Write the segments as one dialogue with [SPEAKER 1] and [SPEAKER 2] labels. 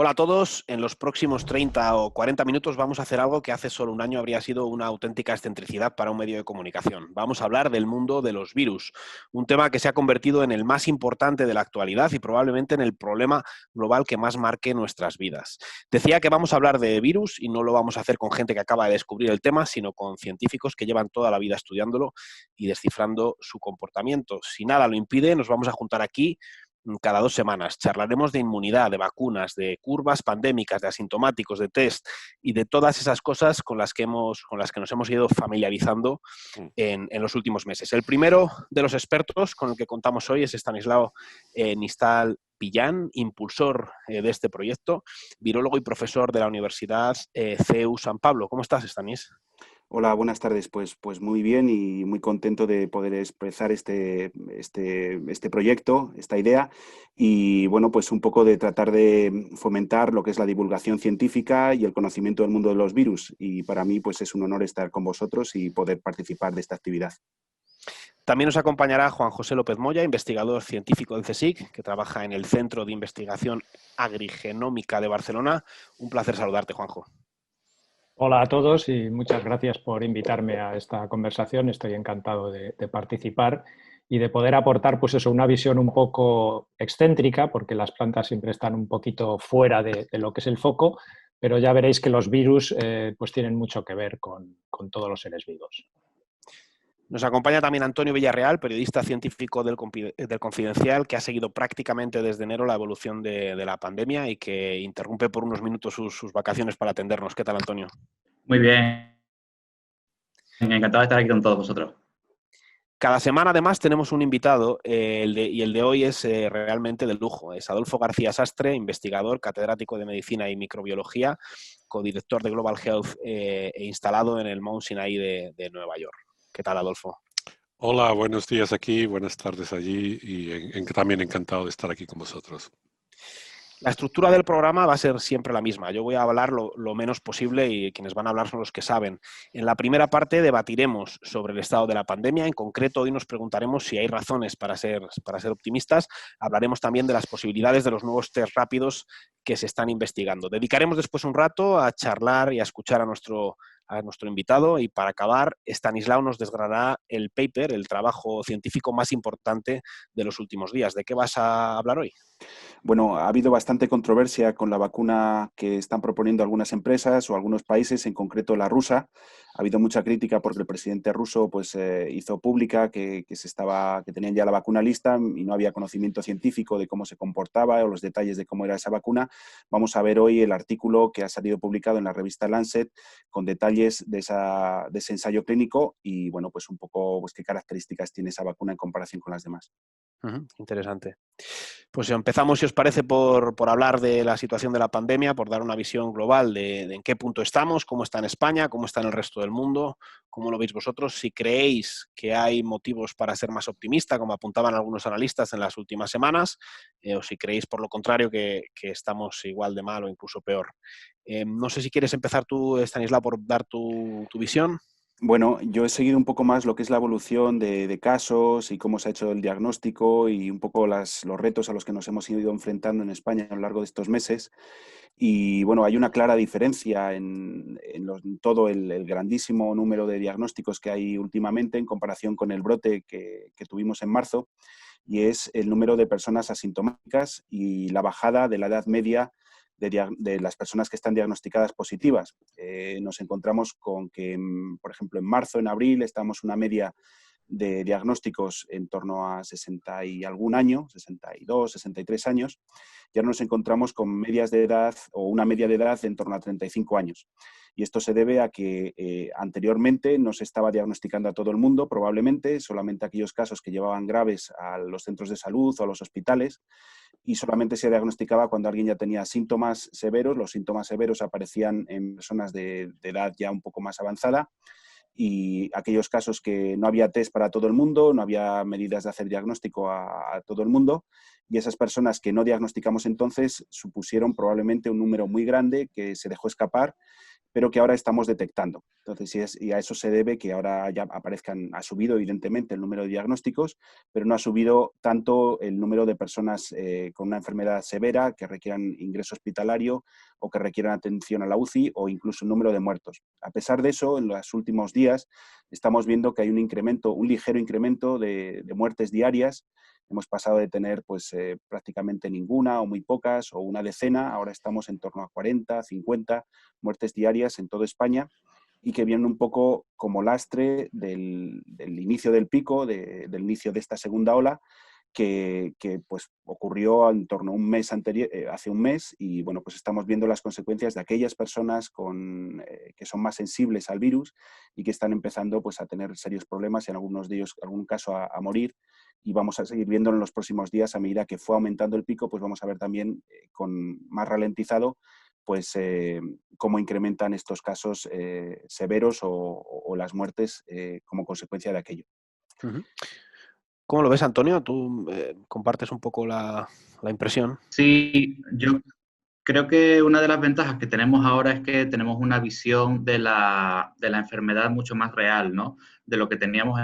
[SPEAKER 1] Hola a todos. En los próximos 30 o 40 minutos vamos a hacer algo que hace solo un año habría sido una auténtica excentricidad para un medio de comunicación. Vamos a hablar del mundo de los virus, un tema que se ha convertido en el más importante de la actualidad y probablemente en el problema global que más marque nuestras vidas. Decía que vamos a hablar de virus y no lo vamos a hacer con gente que acaba de descubrir el tema, sino con científicos que llevan toda la vida estudiándolo y descifrando su comportamiento. Si nada lo impide, nos vamos a juntar aquí cada 2 semanas. Charlaremos de inmunidad, de vacunas, de curvas pandémicas, de asintomáticos, de test y de todas esas cosas con las que nos hemos ido familiarizando en los últimos meses. El primero de los expertos con el que contamos hoy es Stanislao Nistal Pillán, impulsor de este proyecto, virólogo y profesor de la Universidad CEU San Pablo. ¿Cómo estás, Stanis?
[SPEAKER 2] Hola, buenas tardes. Pues muy bien y muy contento de poder expresar este proyecto, esta idea y bueno, pues un poco de tratar de fomentar lo que es la divulgación científica y el conocimiento del mundo de los virus. Y para mí pues es un honor estar con vosotros y poder participar de esta actividad.
[SPEAKER 1] También nos acompañará Juan José López Moya, investigador científico del CSIC, que trabaja en el Centro de Investigación Agrigenómica de Barcelona. Un placer saludarte, Juanjo.
[SPEAKER 3] Hola a todos y muchas gracias por invitarme a esta conversación. Estoy encantado de participar y de poder aportar pues eso, una visión un poco excéntrica, porque las plantas siempre están un poquito fuera de lo que es el foco, pero ya veréis que los virus pues tienen mucho que ver con todos los seres vivos.
[SPEAKER 1] Nos acompaña también Antonio Villarreal, periodista científico del Confidencial, que ha seguido prácticamente desde enero la evolución de la pandemia y que interrumpe por unos minutos sus vacaciones para atendernos. ¿Qué tal, Antonio?
[SPEAKER 4] Muy bien. Encantado de estar aquí con todos vosotros.
[SPEAKER 1] Cada semana, además, tenemos un invitado y el de hoy es realmente de lujo. Es Adolfo García Sastre, investigador, catedrático de Medicina y Microbiología, codirector de Global Health e instalado en el Mount Sinai de Nueva York. ¿Qué tal, Adolfo?
[SPEAKER 5] Hola, buenos días aquí, buenas tardes allí y también encantado de estar aquí con vosotros.
[SPEAKER 1] La estructura del programa va a ser siempre la misma. Yo voy a hablar lo menos posible y quienes van a hablar son los que saben. En la primera parte debatiremos sobre el estado de la pandemia. En concreto, hoy nos preguntaremos si hay razones para ser optimistas. Hablaremos también de las posibilidades de los nuevos test rápidos que se están investigando. Dedicaremos después un rato a charlar y a escuchar a nuestro invitado y para acabar, Stanislao nos desgranará el paper, el trabajo científico más importante de los últimos días. ¿De qué vas a hablar hoy?
[SPEAKER 2] Bueno, ha habido bastante controversia con la vacuna que están proponiendo algunas empresas o algunos países, en concreto la rusa. Ha habido mucha crítica porque el presidente ruso pues, hizo pública que tenían ya la vacuna lista y no había conocimiento científico de cómo se comportaba o los detalles de cómo era esa vacuna. Vamos a ver hoy el artículo que ha salido publicado en la revista Lancet con detalles de ese ensayo clínico y bueno, pues un poco pues, qué características tiene esa vacuna en comparación con las demás.
[SPEAKER 1] Interesante. Pues empezamos, si os parece, por hablar de la situación de la pandemia, por dar una visión global de en qué punto estamos, cómo está en España, cómo está en el resto del mundo, cómo lo veis vosotros, si creéis que hay motivos para ser más optimista, como apuntaban algunos analistas en las últimas semanas, o si creéis, por lo contrario, que estamos igual de mal o incluso peor. No sé si quieres empezar tú, Stanislao, por dar tu visión.
[SPEAKER 2] Bueno, yo he seguido un poco más lo que es la evolución de casos y cómo se ha hecho el diagnóstico y un poco los retos a los que nos hemos ido enfrentando en España a lo largo de estos meses. Y bueno, hay una clara diferencia en todo el grandísimo número de diagnósticos que hay últimamente en comparación con el brote que tuvimos en marzo, y es el número de personas asintomáticas y la bajada de la edad media de las personas que están diagnosticadas positivas. Nos encontramos con que, por ejemplo, en marzo, en abril, estamos una media de diagnósticos en torno a 60 y algún año, 62, 63 años, y ahora nos encontramos con medias de edad o una media de edad en torno a 35 años. Y esto se debe a que anteriormente no se estaba diagnosticando a todo el mundo, probablemente, solamente aquellos casos que llevaban graves a los centros de salud o a los hospitales, y solamente se diagnosticaba cuando alguien ya tenía síntomas severos. Los síntomas severos aparecían en personas de edad ya un poco más avanzada, y aquellos casos que no había test para todo el mundo, no había medidas de hacer diagnóstico a todo el mundo, y esas personas que no diagnosticamos entonces supusieron probablemente un número muy grande que se dejó escapar pero que ahora estamos detectando. Entonces, y a eso se debe que ahora ya ha subido evidentemente el número de diagnósticos, pero no ha subido tanto el número de personas con una enfermedad severa que requieran ingreso hospitalario o que requieran atención a la UCI, o incluso el número de muertos. A pesar de eso, en los últimos días estamos viendo que hay un ligero incremento de muertes diarias. Hemos pasado de tener pues, prácticamente ninguna o muy pocas o una decena, ahora estamos en torno a 40, 50 muertes diarias en toda España, y que vienen un poco como lastre del inicio del pico, del inicio de esta segunda ola, que pues, ocurrió en torno a un mes hace un mes, y bueno, pues estamos viendo las consecuencias de aquellas personas que son más sensibles al virus y que están empezando pues, a tener serios problemas y en algunos de ellos, en algún caso, a morir. Y vamos a seguir viendo en los próximos días, a medida que fue aumentando el pico, pues vamos a ver también con más ralentizado pues cómo incrementan estos casos severos o las muertes como consecuencia de aquello.
[SPEAKER 1] Uh-huh. ¿Cómo lo ves, Antonio? ¿Tú compartes un poco la impresión?
[SPEAKER 4] Sí, yo creo que una de las ventajas que tenemos ahora es que tenemos una visión de la enfermedad mucho más real, ¿no? De lo que teníamos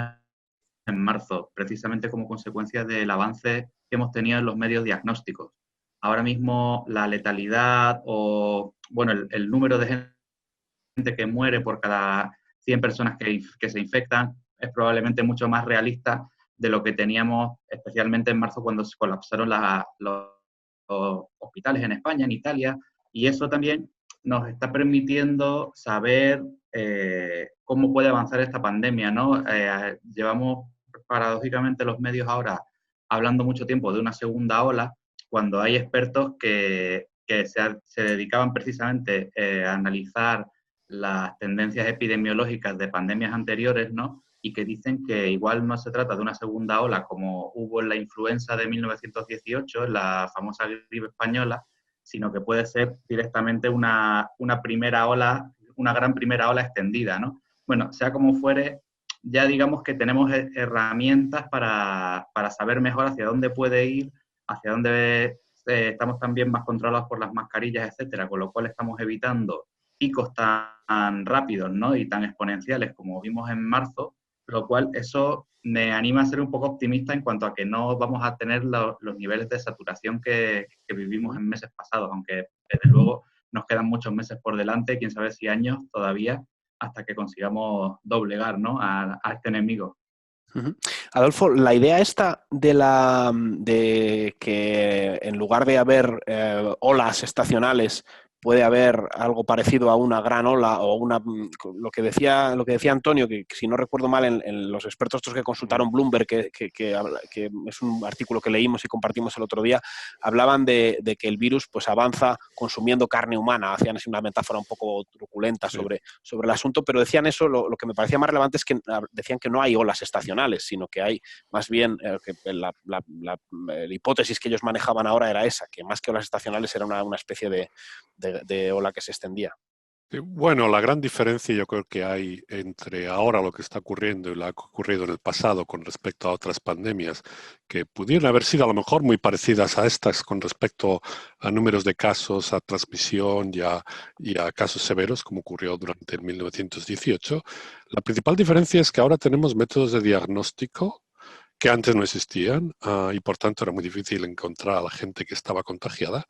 [SPEAKER 4] en marzo, precisamente como consecuencia del avance que hemos tenido en los medios diagnósticos. Ahora mismo la letalidad o, bueno, el número de gente que muere por cada 100 personas que se infectan es probablemente mucho más realista de lo que teníamos, especialmente en marzo, cuando se colapsaron los hospitales en España, en Italia, y eso también nos está permitiendo saber cómo puede avanzar esta pandemia, ¿no? Llevamos, paradójicamente, los medios ahora hablando mucho tiempo de una segunda ola, cuando hay expertos que se dedicaban precisamente a analizar las tendencias epidemiológicas de pandemias anteriores, ¿no? Y que dicen que igual no se trata de una segunda ola como hubo en la influenza de 1918, la famosa gripe española, sino que puede ser directamente una primera ola, una gran primera ola extendida, ¿no? Bueno, sea como fuere, ya digamos que tenemos herramientas para saber mejor hacia dónde puede ir, hacia dónde estamos también más controlados por las mascarillas, etcétera, con lo cual estamos evitando picos tan rápidos, ¿no? Y tan exponenciales como vimos en marzo, lo cual eso me anima a ser un poco optimista en cuanto a que no vamos a tener los niveles de saturación que vivimos en meses pasados, aunque desde luego nos quedan muchos meses por delante, quién sabe si años todavía, hasta que consigamos doblegar, ¿no? a este enemigo.
[SPEAKER 1] Uh-huh. Adolfo, la idea esta de que en lugar de haber olas estacionales puede haber algo parecido a una gran ola o lo que decía Antonio, que si no recuerdo mal, en los expertos estos que consultaron Bloomberg, que es un artículo que leímos y compartimos el otro día, hablaban de que el virus pues avanza consumiendo carne humana, hacían así una metáfora un poco truculenta sobre el asunto, pero decían eso, lo que me parecía más relevante es que decían que no hay olas estacionales, sino que hay más bien, que la hipótesis que ellos manejaban ahora era esa, que más que olas estacionales era una especie de ola que se extendía.
[SPEAKER 5] Bueno, la gran diferencia yo creo que hay entre ahora lo que está ocurriendo y lo que ha ocurrido en el pasado con respecto a otras pandemias que pudieran haber sido a lo mejor muy parecidas a estas con respecto a números de casos, a transmisión y a casos severos, como ocurrió durante el 1918. La principal diferencia es que ahora tenemos métodos de diagnóstico que antes no existían y por tanto era muy difícil encontrar a la gente que estaba contagiada.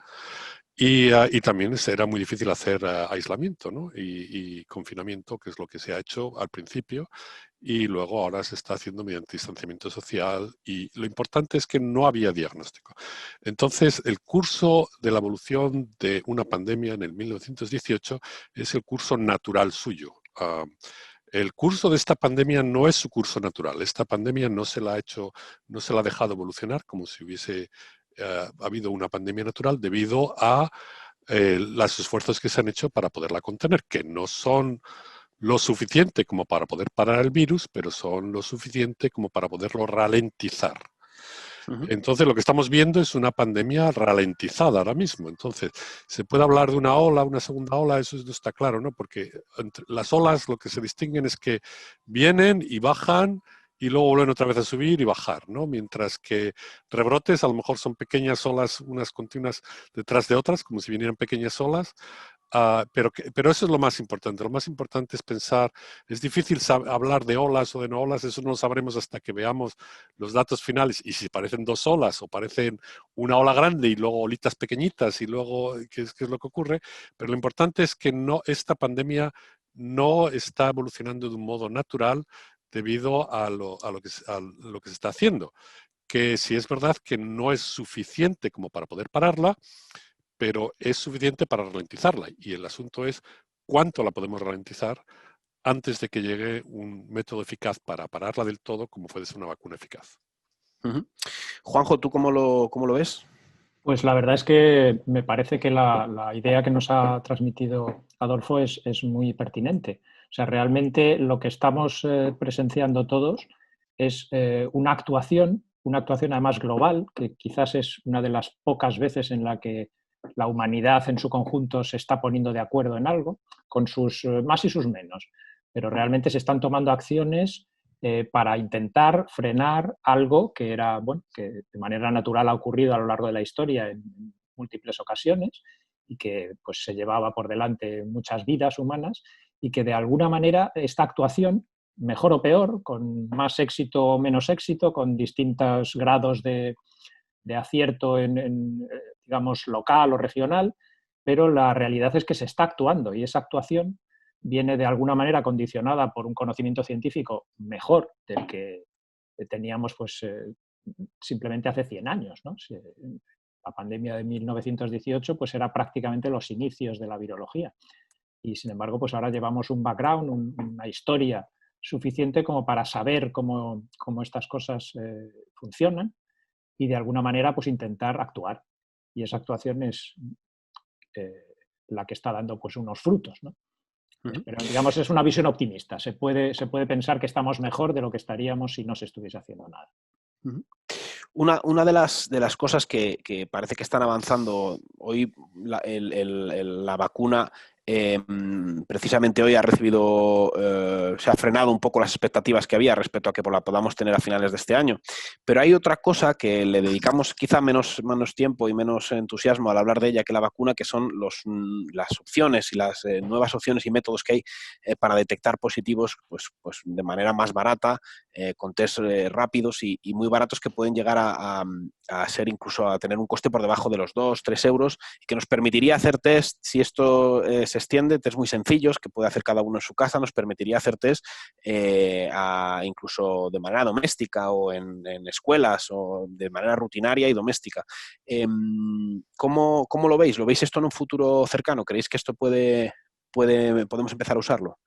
[SPEAKER 5] Y también era muy difícil hacer aislamiento, ¿no? y confinamiento, que es lo que se ha hecho al principio, y luego ahora se está haciendo mediante distanciamiento social, y lo importante es que no había diagnóstico. Entonces, el curso de la evolución de una pandemia en el 1918 es el curso natural suyo. El curso de esta pandemia no es su curso natural. Esta pandemia no se la ha dejado evolucionar como si hubiese habido una pandemia natural debido a los esfuerzos que se han hecho para poderla contener, que no son lo suficiente como para poder parar el virus, pero son lo suficiente como para poderlo ralentizar.
[SPEAKER 1] Uh-huh.
[SPEAKER 5] Entonces, lo que estamos viendo es una pandemia ralentizada ahora mismo. Entonces, se puede hablar de una ola, una segunda ola, eso no está claro, ¿no? Porque entre las olas lo que se distinguen es que vienen y bajan y luego vuelven otra vez a subir y bajar, ¿no? Mientras que rebrotes a lo mejor son pequeñas olas, unas continuas detrás de otras, como si vinieran pequeñas olas, Pero eso es lo más importante. Lo más importante es pensar, es difícil hablar de olas o de no olas, eso no lo sabremos hasta que veamos los datos finales y si parecen dos olas o parecen una ola grande y luego olitas pequeñitas y luego qué es lo que ocurre. Pero lo importante es que esta pandemia no está evolucionando de un modo natural debido a lo que se está haciendo. Que si es verdad que no es suficiente como para poder pararla, pero es suficiente para ralentizarla. Y el asunto es cuánto la podemos ralentizar antes de que llegue un método eficaz para pararla del todo, como puede ser una vacuna eficaz.
[SPEAKER 1] Juanjo, ¿tú cómo lo ves?
[SPEAKER 3] Pues la verdad es que me parece que la idea que nos ha transmitido Adolfo es muy pertinente. O sea, realmente lo que estamos presenciando todos es una actuación además global, que quizás es una de las pocas veces en la que la humanidad en su conjunto se está poniendo de acuerdo en algo, con sus más y sus menos, pero realmente se están tomando acciones para intentar frenar algo que era, bueno, que de manera natural ha ocurrido a lo largo de la historia en múltiples ocasiones y que pues, se llevaba por delante muchas vidas humanas y que de alguna manera esta actuación, mejor o peor, con más éxito o menos éxito, con distintos grados de acierto digamos, local o regional, pero la realidad es que se está actuando y esa actuación viene de alguna manera condicionada por un conocimiento científico mejor del que teníamos pues, simplemente hace 100 años. ¿no? La pandemia de 1918 pues, era prácticamente los inicios de la virología y sin embargo pues ahora llevamos un background, una historia suficiente como para saber cómo estas cosas funcionan y de alguna manera pues intentar actuar. Y esa actuación es la que está dando pues unos frutos, ¿no? Pero digamos es una visión optimista. Se puede pensar que estamos mejor de lo que estaríamos si no se estuviese haciendo nada.
[SPEAKER 1] Una de las cosas que parece que están avanzando hoy, la vacuna, precisamente hoy ha recibido, se ha frenado un poco las expectativas que había respecto a que la podamos tener a finales de este año. Pero hay otra cosa que le dedicamos quizá menos tiempo y menos entusiasmo al hablar de ella que la vacuna, que son las opciones y las nuevas opciones y métodos que hay para detectar positivos pues de manera más barata, con test rápidos y muy baratos que pueden llegar a ser incluso a tener un coste por debajo de los 2-3 euros y que nos permitiría hacer test, si esto se extiende, test muy sencillos que puede hacer cada uno en su casa, nos permitiría hacer test incluso de manera doméstica o en escuelas o de manera rutinaria y doméstica. ¿Cómo lo veis? ¿Lo veis esto en un futuro cercano? ¿Creéis que esto podemos empezar a usarlo?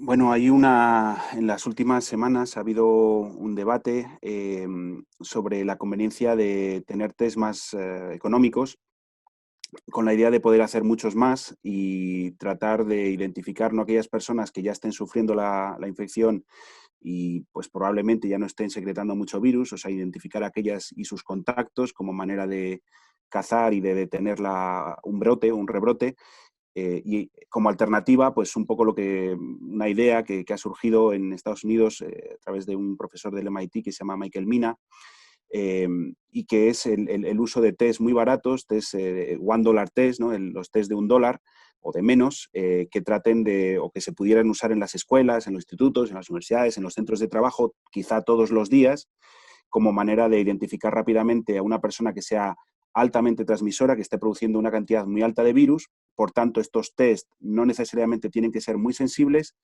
[SPEAKER 2] Bueno, en las últimas semanas ha habido un debate sobre la conveniencia de tener test más económicos, con la idea de poder hacer muchos más y tratar de identificar no aquellas personas que ya estén sufriendo la infección y pues probablemente ya no estén secretando mucho virus, o sea, identificar aquellas y sus contactos como manera de cazar y de detener un rebrote. Y como alternativa, pues un poco una idea que ha surgido en Estados Unidos a través de un profesor del MIT que se llama Michael Mina, y que es el uso de test muy baratos, test $1 test, ¿no? Los test de $1 o de menos, que traten o que se pudieran usar en las escuelas, en los institutos, en las universidades, en los centros de trabajo, quizá todos los días, como manera de identificar rápidamente a una persona que sea altamente transmisora, que esté produciendo una cantidad muy alta de virus. Por tanto, estos test no necesariamente tienen que ser muy sensibles,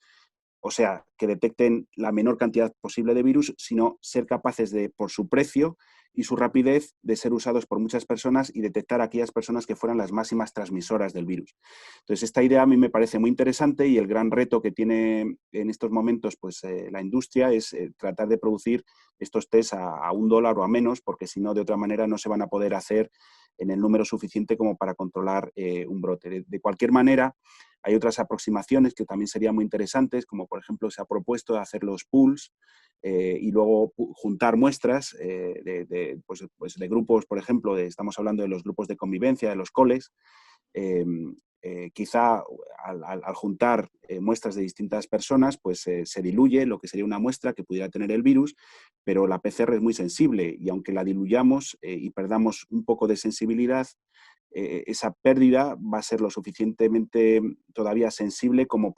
[SPEAKER 2] o sea, que detecten la menor cantidad posible de virus, sino ser capaces de, por su precio y su rapidez, de ser usados por muchas personas y detectar a aquellas personas que fueran las máximas transmisoras del virus. Entonces, esta idea a mí me parece muy interesante y el gran reto que tiene en estos momentos pues, la industria es tratar de producir estos test a $1 o a menos, porque si no, de otra manera no se van a poder hacer en el número suficiente como para controlar un brote. De cualquier manera, hay otras aproximaciones que también serían muy interesantes, como por ejemplo se ha propuesto hacer los pools y luego juntar muestras de grupos, por ejemplo, estamos hablando de los grupos de convivencia, de los coles. Quizá al juntar muestras de distintas personas, pues se diluye lo que sería una muestra que pudiera tener el virus, pero la PCR es muy sensible y aunque la diluyamos y perdamos un poco de sensibilidad, esa pérdida va a ser lo suficientemente todavía sensible como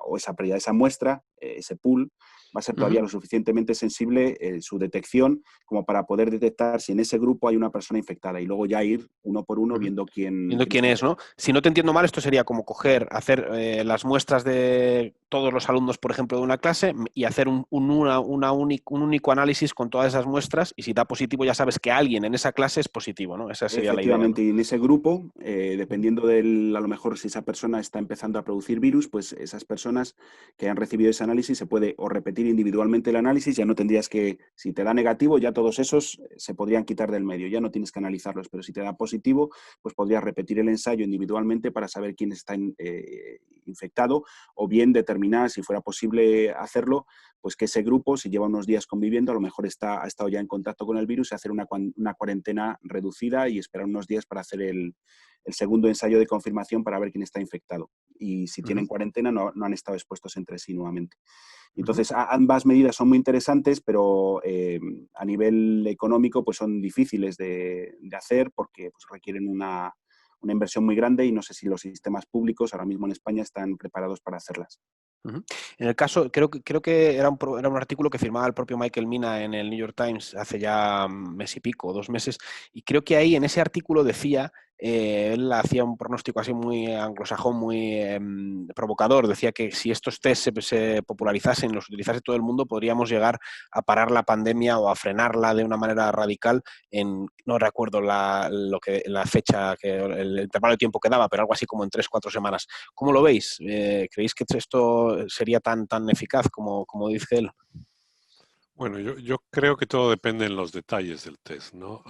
[SPEAKER 2] o esa pérdida, esa muestra, ese pool, va a ser todavía lo suficientemente sensible su detección como para poder detectar si en ese grupo hay una persona infectada y luego ya ir uno por uno viendo quién
[SPEAKER 1] es, ¿no? Si no te entiendo mal, esto sería como hacer las muestras de todos los alumnos, por ejemplo, de una clase y hacer un único análisis con todas esas muestras, y si da positivo ya sabes que alguien en esa clase es positivo, ¿no? Esa sería la idea, ¿no?
[SPEAKER 2] Efectivamente, y en ese grupo, dependiendo a lo mejor si esa persona está empezando a producir virus, pues esas personas que han recibido ese análisis se puede o repetir individualmente el análisis, ya no tendrías que, si te da negativo, ya todos esos se podrían quitar del medio, ya no tienes que analizarlos, pero si te da positivo, pues podrías repetir el ensayo individualmente para saber quién está infectado, o bien determinar, si fuera posible hacerlo, pues que ese grupo, si lleva unos días conviviendo, a lo mejor ha estado ya en contacto con el virus, y hacer una cuarentena reducida y esperar unos días para hacer el segundo ensayo de confirmación para ver quién está infectado. Y si tienen cuarentena, no han estado expuestos entre sí nuevamente. Entonces, ambas medidas son muy interesantes, pero a nivel económico pues son difíciles de hacer porque pues, requieren una inversión muy grande, y no sé si los sistemas públicos ahora mismo en España están preparados para hacerlas.
[SPEAKER 1] En el caso, creo que era un artículo que firmaba el propio Michael Mina en el New York Times hace ya un mes y pico, 2 meses, y creo que ahí en ese artículo decía, él hacía un pronóstico así muy anglosajón, muy provocador, decía que si estos test se popularizasen, los utilizase todo el mundo, podríamos llegar a parar la pandemia o a frenarla de una manera radical no recuerdo la fecha, el intervalo de tiempo que daba, pero algo así como en 3-4 semanas. ¿Cómo lo veis? ¿Creéis que esto sería tan eficaz como dice él?
[SPEAKER 5] Bueno, yo creo que todo depende en los detalles del test, ¿no?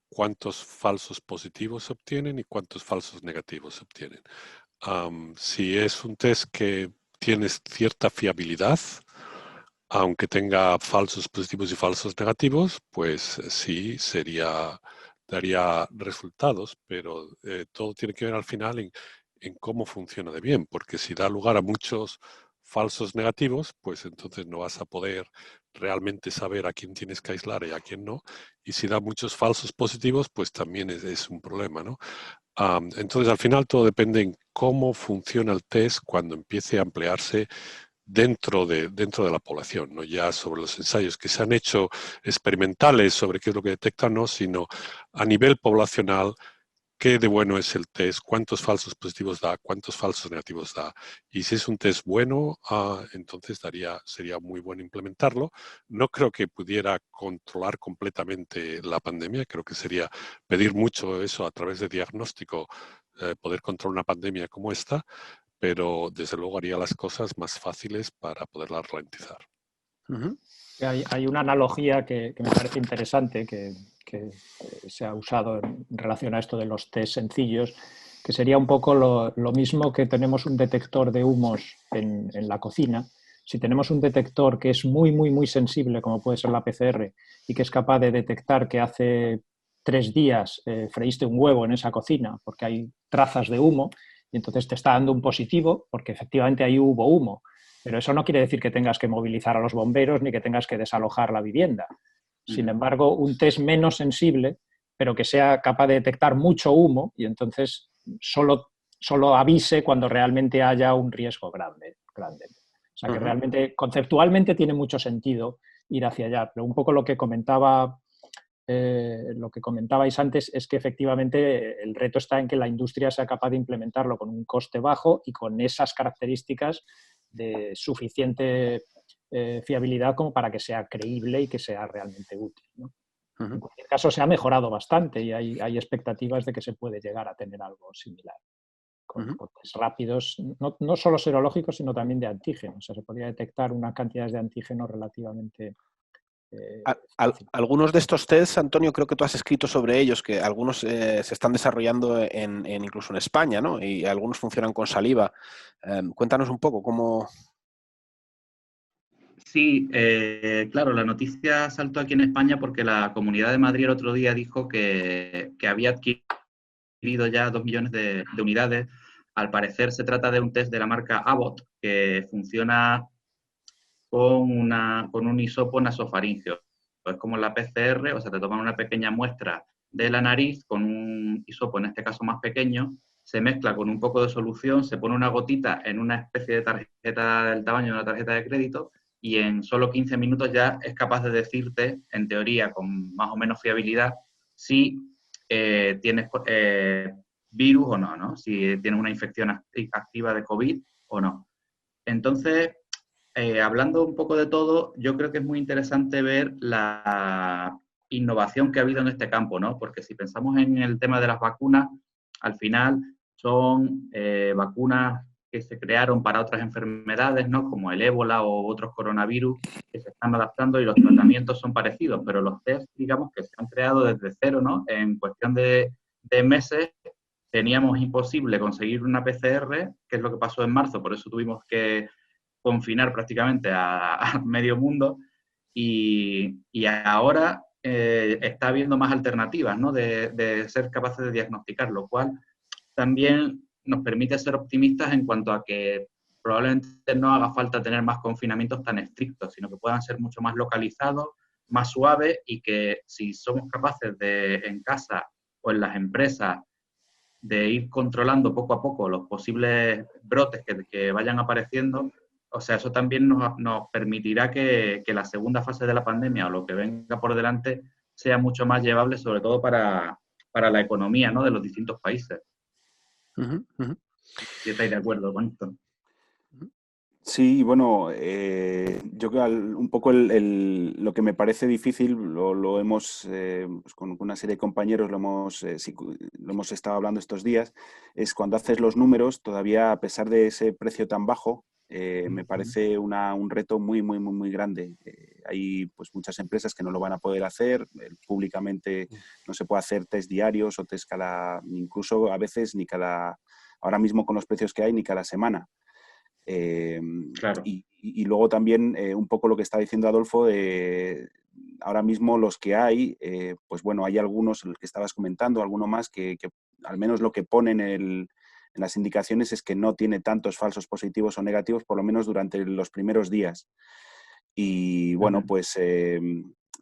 [SPEAKER 5] Cuántos falsos positivos se obtienen y cuántos falsos negativos se obtienen. Si es un test que tiene cierta fiabilidad, aunque tenga falsos positivos y falsos negativos, pues sí, daría resultados, pero todo tiene que ver al final en cómo funciona de bien, porque si da lugar a muchos falsos negativos, pues entonces no vas a poder realmente saber a quién tienes que aislar y a quién no. Y si da muchos falsos positivos, pues también es un problema, ¿no? Entonces, al final todo depende en cómo funciona el test cuando empiece a emplearse dentro de la población, no ya sobre los ensayos que se han hecho experimentales sobre qué es lo que detectan, no, sino a nivel poblacional, qué de bueno es el test, cuántos falsos positivos da, cuántos falsos negativos da. Y si es un test bueno, entonces sería muy bueno implementarlo. No creo que pudiera controlar completamente la pandemia, creo que sería pedir mucho eso a través de diagnóstico, poder controlar una pandemia como esta, pero desde luego haría las cosas más fáciles para poderlas ralentizar.
[SPEAKER 3] Hay una analogía que me parece interesante que se ha usado en relación a esto de los test sencillos, que sería un poco lo mismo que tenemos un detector de humos en la cocina. Si tenemos un detector que es muy, muy, muy sensible, como puede ser la PCR, y que es capaz de detectar que hace 3 días freíste un huevo en esa cocina porque hay trazas de humo, y entonces te está dando un positivo porque efectivamente ahí hubo humo. Pero eso no quiere decir que tengas que movilizar a los bomberos ni que tengas que desalojar la vivienda. Sin embargo, un test menos sensible, pero que sea capaz de detectar mucho humo, y entonces solo avise cuando realmente haya un riesgo grande. O sea que realmente, conceptualmente, tiene mucho sentido ir hacia allá. Pero un poco lo que comentabais antes es que efectivamente el reto está en que la industria sea capaz de implementarlo con un coste bajo y con esas características de suficiente fiabilidad como para que sea creíble y que sea realmente útil, ¿no? En cualquier caso, se ha mejorado bastante y hay expectativas de que se puede llegar a tener algo similar. Con test rápidos, no solo serológicos, sino también de antígenos. O sea, se podría detectar unas cantidades de antígenos relativamente
[SPEAKER 1] algunos de estos tests, Antonio, creo que tú has escrito sobre ellos, que algunos se están desarrollando incluso en España, ¿no? Y algunos funcionan con saliva. Cuéntanos un poco cómo...
[SPEAKER 4] Sí, claro, la noticia saltó aquí en España porque la Comunidad de Madrid el otro día dijo que había adquirido ya 2 millones de unidades. Al parecer se trata de un test de la marca Abbott que funciona con un hisopo nasofaríngeo. Es como la PCR, o sea, te toman una pequeña muestra de la nariz con un hisopo, en este caso más pequeño, se mezcla con un poco de solución, se pone una gotita en una especie de tarjeta del tamaño de una tarjeta de crédito y en solo 15 minutos ya es capaz de decirte, en teoría, con más o menos fiabilidad, si tienes virus o no, ¿no? Si tienes una infección activa de COVID o no. Entonces, hablando un poco de todo, yo creo que es muy interesante ver la innovación que ha habido en este campo, ¿no? Porque si pensamos en el tema de las vacunas, al final son vacunas que se crearon para otras enfermedades, ¿no? Como el ébola o otros coronavirus que se están adaptando y los tratamientos son parecidos, pero los test, digamos, que se han creado desde cero, ¿no? En cuestión de meses teníamos imposible conseguir una PCR, que es lo que pasó en marzo, por eso tuvimos que confinar prácticamente a medio mundo y ahora está habiendo más alternativas, ¿no? De ser capaces de diagnosticar, lo cual también nos permite ser optimistas en cuanto a que probablemente no haga falta tener más confinamientos tan estrictos, sino que puedan ser mucho más localizados, más suaves y que si somos capaces de en casa o en las empresas de ir controlando poco a poco los posibles brotes que vayan apareciendo, o sea, eso también nos permitirá que la segunda fase de la pandemia o lo que venga por delante sea mucho más llevable, sobre todo para la economía, ¿no? De los distintos países. ¿Si estáis de acuerdo con esto?
[SPEAKER 2] Sí, bueno, yo creo un poco lo que me parece difícil, lo hemos, pues con una serie de compañeros lo hemos estado hablando estos días, es cuando haces los números, todavía a pesar de ese precio tan bajo, me parece un reto muy, muy, muy, muy grande. Hay pues muchas empresas que no lo van a poder hacer, públicamente no se puede hacer test diarios o test incluso a veces ahora mismo con los precios que hay, ni cada semana.
[SPEAKER 4] Claro.
[SPEAKER 2] Y luego también un poco lo que está diciendo Adolfo, ahora mismo los que hay, pues bueno, hay algunos, el que estabas comentando, alguno más que al menos lo que ponen en las indicaciones es que no tiene tantos falsos positivos o negativos, por lo menos durante los primeros días. Y bueno, pues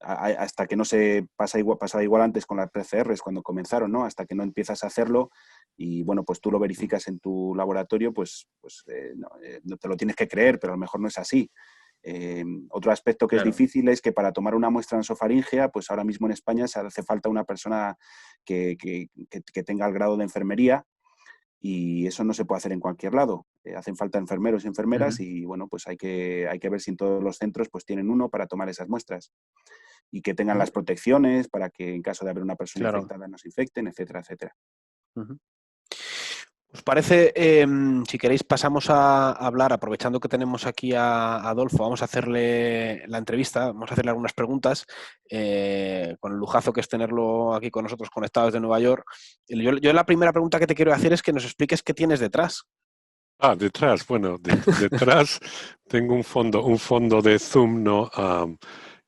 [SPEAKER 2] hasta que no se pasaba igual antes con las PCRs cuando comenzaron, ¿no? Hasta que no empiezas a hacerlo y bueno, pues tú lo verificas en tu laboratorio, no te lo tienes que creer, pero a lo mejor no es así. Otro aspecto que es difícil es que para tomar una muestra nasofaríngea, pues ahora mismo en España se hace falta una persona que tenga el grado de enfermería y eso no se puede hacer en cualquier lado. Hacen falta enfermeros y enfermeras y bueno, pues hay que ver si en todos los centros pues tienen uno para tomar esas muestras y que tengan las protecciones para que en caso de haber una persona infectada no se infecten, etcétera, etcétera.
[SPEAKER 1] ¿Os parece, si queréis, pasamos a hablar, aprovechando que tenemos aquí a Adolfo, vamos a hacerle la entrevista, vamos a hacerle algunas preguntas, con el lujazo que es tenerlo aquí con nosotros conectados desde Nueva York. Yo la primera pregunta que te quiero hacer es que nos expliques qué tienes detrás.
[SPEAKER 5] Detrás, bueno, detrás tengo un fondo de Zoom, ¿no?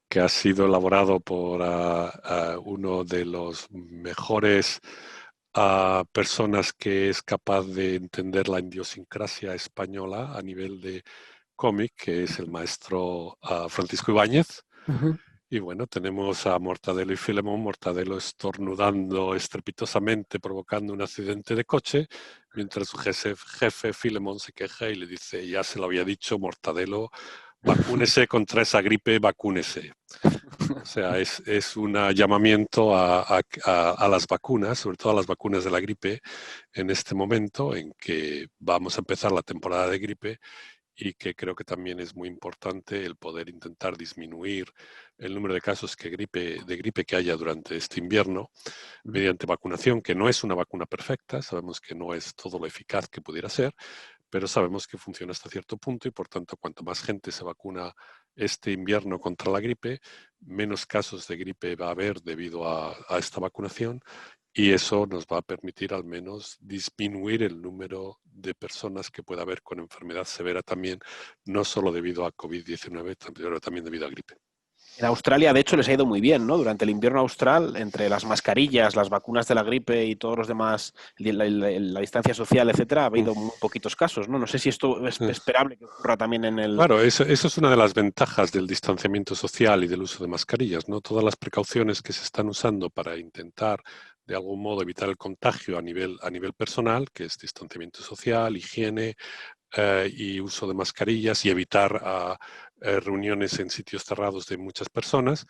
[SPEAKER 5] Que ha sido elaborado por uno de los mejores personas que es capaz de entender la idiosincrasia española a nivel de cómic, que es el maestro Francisco Ibáñez. Y bueno, tenemos a Mortadelo y Filemón, Mortadelo estornudando estrepitosamente, provocando un accidente de coche, mientras su jefe Filemón se queja y le dice, ya se lo había dicho, Mortadelo, vacúnese contra esa gripe, vacúnese. O sea, es un llamamiento a las vacunas, sobre todo a las vacunas de la gripe, en este momento en que vamos a empezar la temporada de gripe y que creo que también es muy importante el poder intentar disminuir el número de casos de gripe que haya durante este invierno mediante vacunación, que no es una vacuna perfecta, sabemos que no es todo lo eficaz que pudiera ser, pero sabemos que funciona hasta cierto punto y por tanto cuanto más gente se vacuna este invierno contra la gripe, menos casos de gripe va a haber debido a esta vacunación y eso nos va a permitir al menos disminuir el número de personas que pueda haber con enfermedad severa también, no solo debido a COVID-19, pero también debido a gripe.
[SPEAKER 1] En Australia, de hecho, les ha ido muy bien, ¿no? Durante el invierno austral, entre las mascarillas, las vacunas de la gripe y todos los demás, la distancia social, etcétera, ha habido muy poquitos casos, ¿no? No sé si esto es esperable que ocurra también en el...
[SPEAKER 5] Claro, eso es una de las ventajas del distanciamiento social y del uso de mascarillas, ¿no? Todas las precauciones que se están usando para intentar de algún modo evitar el contagio a nivel personal, que es distanciamiento social, higiene, y uso de mascarillas y evitar reuniones en sitios cerrados de muchas personas,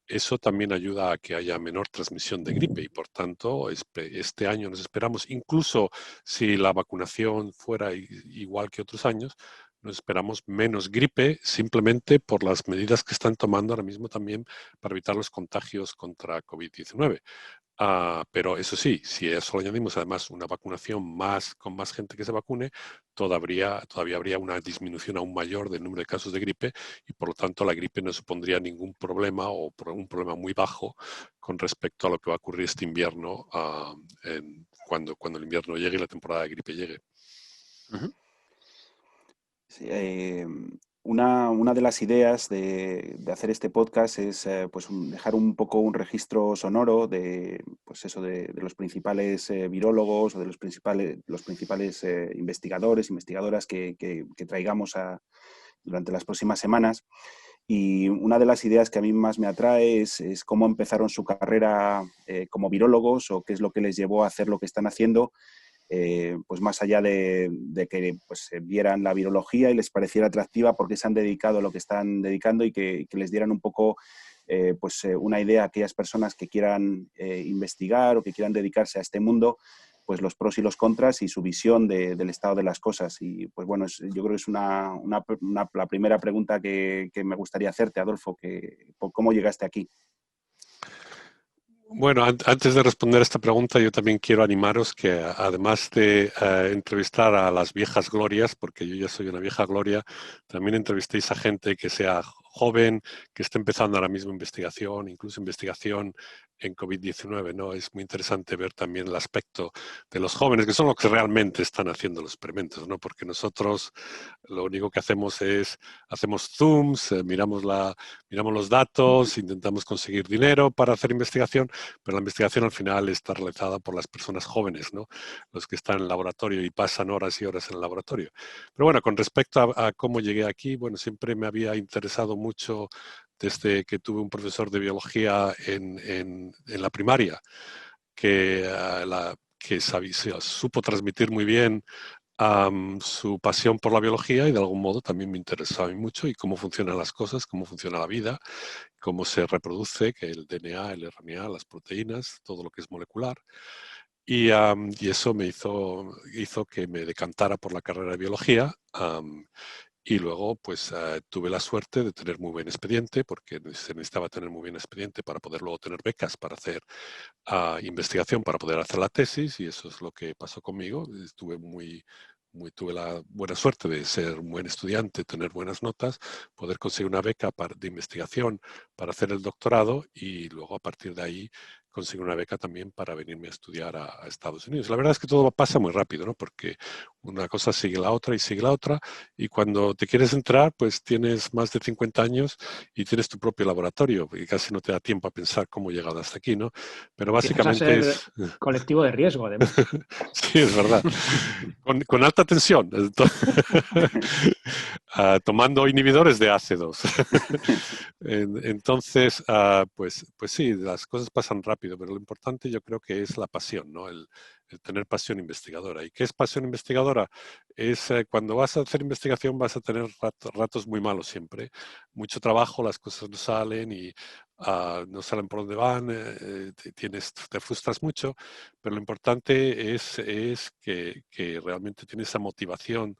[SPEAKER 5] eso también ayuda a que haya menor transmisión de gripe y por tanto este año nos esperamos, incluso si la vacunación fuera igual que otros años, nos esperamos menos gripe simplemente por las medidas que están tomando ahora mismo también para evitar los contagios contra COVID-19. Pero eso sí, si a eso le añadimos además una vacunación con más gente que se vacune, todavía habría una disminución aún mayor del número de casos de gripe y por lo tanto la gripe no supondría ningún problema o un problema muy bajo con respecto a lo que va a ocurrir este invierno cuando el invierno llegue y la temporada de gripe llegue.
[SPEAKER 1] Uh-huh.
[SPEAKER 2] Sí, una de las ideas de hacer este podcast es pues dejar un poco un registro sonoro de, pues eso, de los principales virólogos o de los principales investigadores, investigadoras que traigamos durante las próximas semanas. Y una de las ideas que a mí más me atrae es cómo empezaron su carrera como virólogos o qué es lo que les llevó a hacer lo que están haciendo. Pues más allá de que pues, vieran la virología y les pareciera atractiva porque se han dedicado a lo que están dedicando y que les dieran un poco una idea a aquellas personas que quieran investigar o que quieran dedicarse a este mundo, pues los pros y los contras y su visión del estado de las cosas. Y pues bueno, yo creo que es la primera pregunta que me gustaría hacerte, Adolfo, ¿cómo llegaste aquí?
[SPEAKER 5] Bueno, antes de responder esta pregunta, yo también quiero animaros que además de entrevistar a las viejas glorias, porque yo ya soy una vieja gloria, también entrevistéis a gente que sea joven, que esté empezando ahora mismo investigación, incluso investigación en COVID-19, ¿no? Es muy interesante ver también el aspecto de los jóvenes, que son los que realmente están haciendo los experimentos, ¿no? Porque nosotros lo único que hacemos hacemos zooms, miramos los datos, intentamos conseguir dinero para hacer investigación, pero la investigación al final está realizada por las personas jóvenes, ¿no? Los que están en el laboratorio y pasan horas y horas en el laboratorio. Pero bueno, con respecto a cómo llegué aquí, bueno, siempre me había interesado mucho desde que tuve un profesor de biología en la primaria, que supo transmitir muy bien su pasión por la biología y de algún modo también me interesaba mucho y cómo funcionan las cosas, cómo funciona la vida, cómo se reproduce, que el DNA, el RNA, las proteínas, todo lo que es molecular. Y eso me hizo que me decantara por la carrera de biología. Y luego, pues tuve la suerte de tener muy buen expediente, porque se necesitaba tener muy buen expediente para poder luego tener becas para hacer investigación, para poder hacer la tesis, y eso es lo que pasó conmigo. Tuve la buena suerte de ser un buen estudiante, tener buenas notas, poder conseguir una beca de investigación para hacer el doctorado y luego a partir de ahí conseguir una beca también para venirme a estudiar a Estados Unidos. La verdad es que todo pasa muy rápido, ¿no? Porque una cosa sigue la otra y sigue la otra y cuando te quieres entrar, pues tienes más de 50 años y tienes tu propio laboratorio y casi no te da tiempo a pensar cómo he llegado hasta aquí, ¿no? Pero básicamente
[SPEAKER 3] empiezas a ser colectivo de riesgo, además.
[SPEAKER 5] Sí, es verdad. Con alta tensión. Tomando inhibidores de ácidos. Entonces, pues sí, las cosas pasan rápido, pero lo importante yo creo que es la pasión, ¿no? El tener pasión investigadora. ¿Y qué es pasión investigadora? Es cuando vas a hacer investigación vas a tener ratos muy malos siempre. Mucho trabajo, las cosas no salen y no salen por donde van, te frustras mucho, pero lo importante es que realmente tienes esa motivación.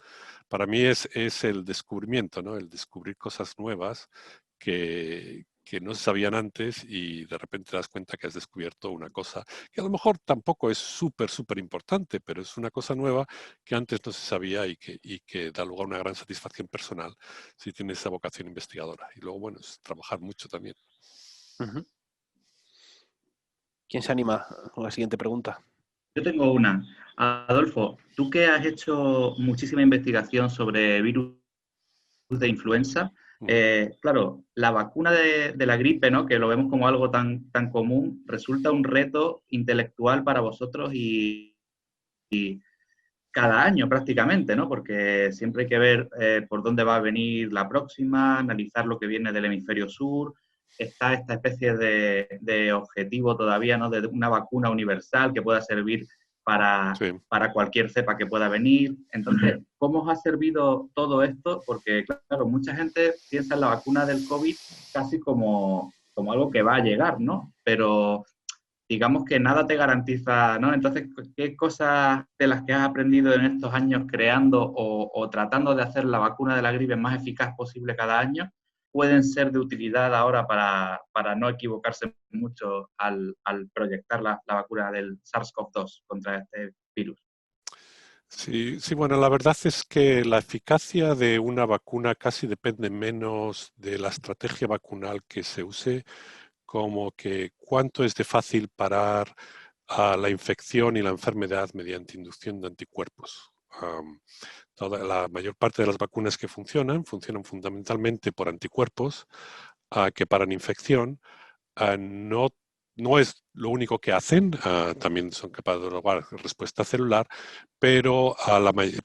[SPEAKER 5] Para mí es el descubrimiento, ¿no? El descubrir cosas nuevas que no se sabían antes y de repente te das cuenta que has descubierto una cosa que a lo mejor tampoco es súper importante, pero es una cosa nueva que antes no se sabía y que da lugar a una gran satisfacción personal si tienes esa vocación investigadora. Y luego, bueno, es trabajar mucho también.
[SPEAKER 1] Uh-huh. ¿Quién se anima con la siguiente pregunta?
[SPEAKER 4] Yo tengo una. Adolfo, tú que has hecho muchísima investigación sobre virus de influenza, Claro, la vacuna de la gripe, ¿no? Que lo vemos como algo tan común, resulta un reto intelectual para vosotros y cada año prácticamente, ¿no? Porque siempre hay que ver por dónde va a venir la próxima, analizar lo que viene del hemisferio sur. Está esta especie de objetivo todavía, ¿no? De una vacuna universal que pueda servir
[SPEAKER 5] Sí.
[SPEAKER 4] para cualquier cepa que pueda venir. Entonces, ¿cómo os ha servido todo esto? Porque, claro, mucha gente piensa en la vacuna del COVID casi como algo que va a llegar, ¿no? Pero digamos que nada te garantiza, ¿no? Entonces, ¿qué cosas de las que has aprendido en estos años creando o tratando de hacer la vacuna de la gripe más eficaz posible cada año pueden ser de utilidad ahora para no equivocarse mucho al proyectar la vacuna del SARS-CoV-2 contra este virus?
[SPEAKER 5] Sí, sí, bueno, la verdad es que la eficacia de una vacuna casi depende menos de la estrategia vacunal que se use, como que cuánto es de fácil parar a la infección y la enfermedad mediante inducción de anticuerpos. La mayor parte de las vacunas que funcionan fundamentalmente por anticuerpos que paran infección. No, no es lo único que hacen, también son capaces de lograr respuesta celular, pero,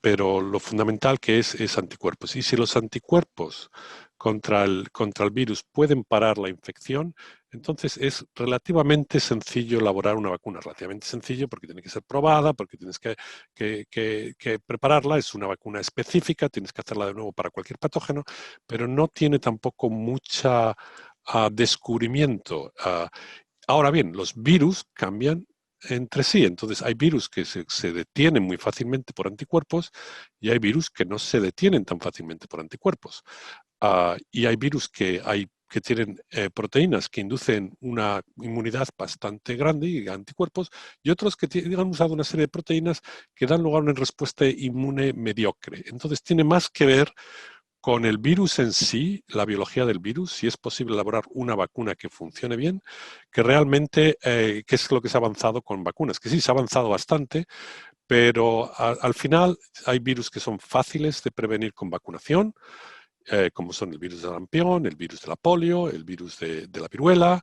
[SPEAKER 5] pero lo fundamental que es anticuerpos. Y si los anticuerpos contra el virus pueden parar la infección, entonces es relativamente sencillo elaborar una vacuna, relativamente sencillo porque tiene que ser probada, porque tienes que prepararla, es una vacuna específica, tienes que hacerla de nuevo para cualquier patógeno, pero no tiene tampoco mucha descubrimiento. Ahora bien, los virus cambian entre sí. Entonces, hay virus que se detienen muy fácilmente por anticuerpos y hay virus que no se detienen tan fácilmente por anticuerpos. Y hay virus que tienen proteínas que inducen una inmunidad bastante grande y anticuerpos, y otros que han usado una serie de proteínas que dan lugar a una respuesta inmune mediocre. Entonces, tiene más que ver con el virus en sí, la biología del virus, si es posible elaborar una vacuna que funcione bien, que realmente, qué es lo que se ha avanzado con vacunas, que sí, se ha avanzado bastante, pero al final hay virus que son fáciles de prevenir con vacunación, como son el virus del sarampión, el virus de la polio, el virus de la viruela,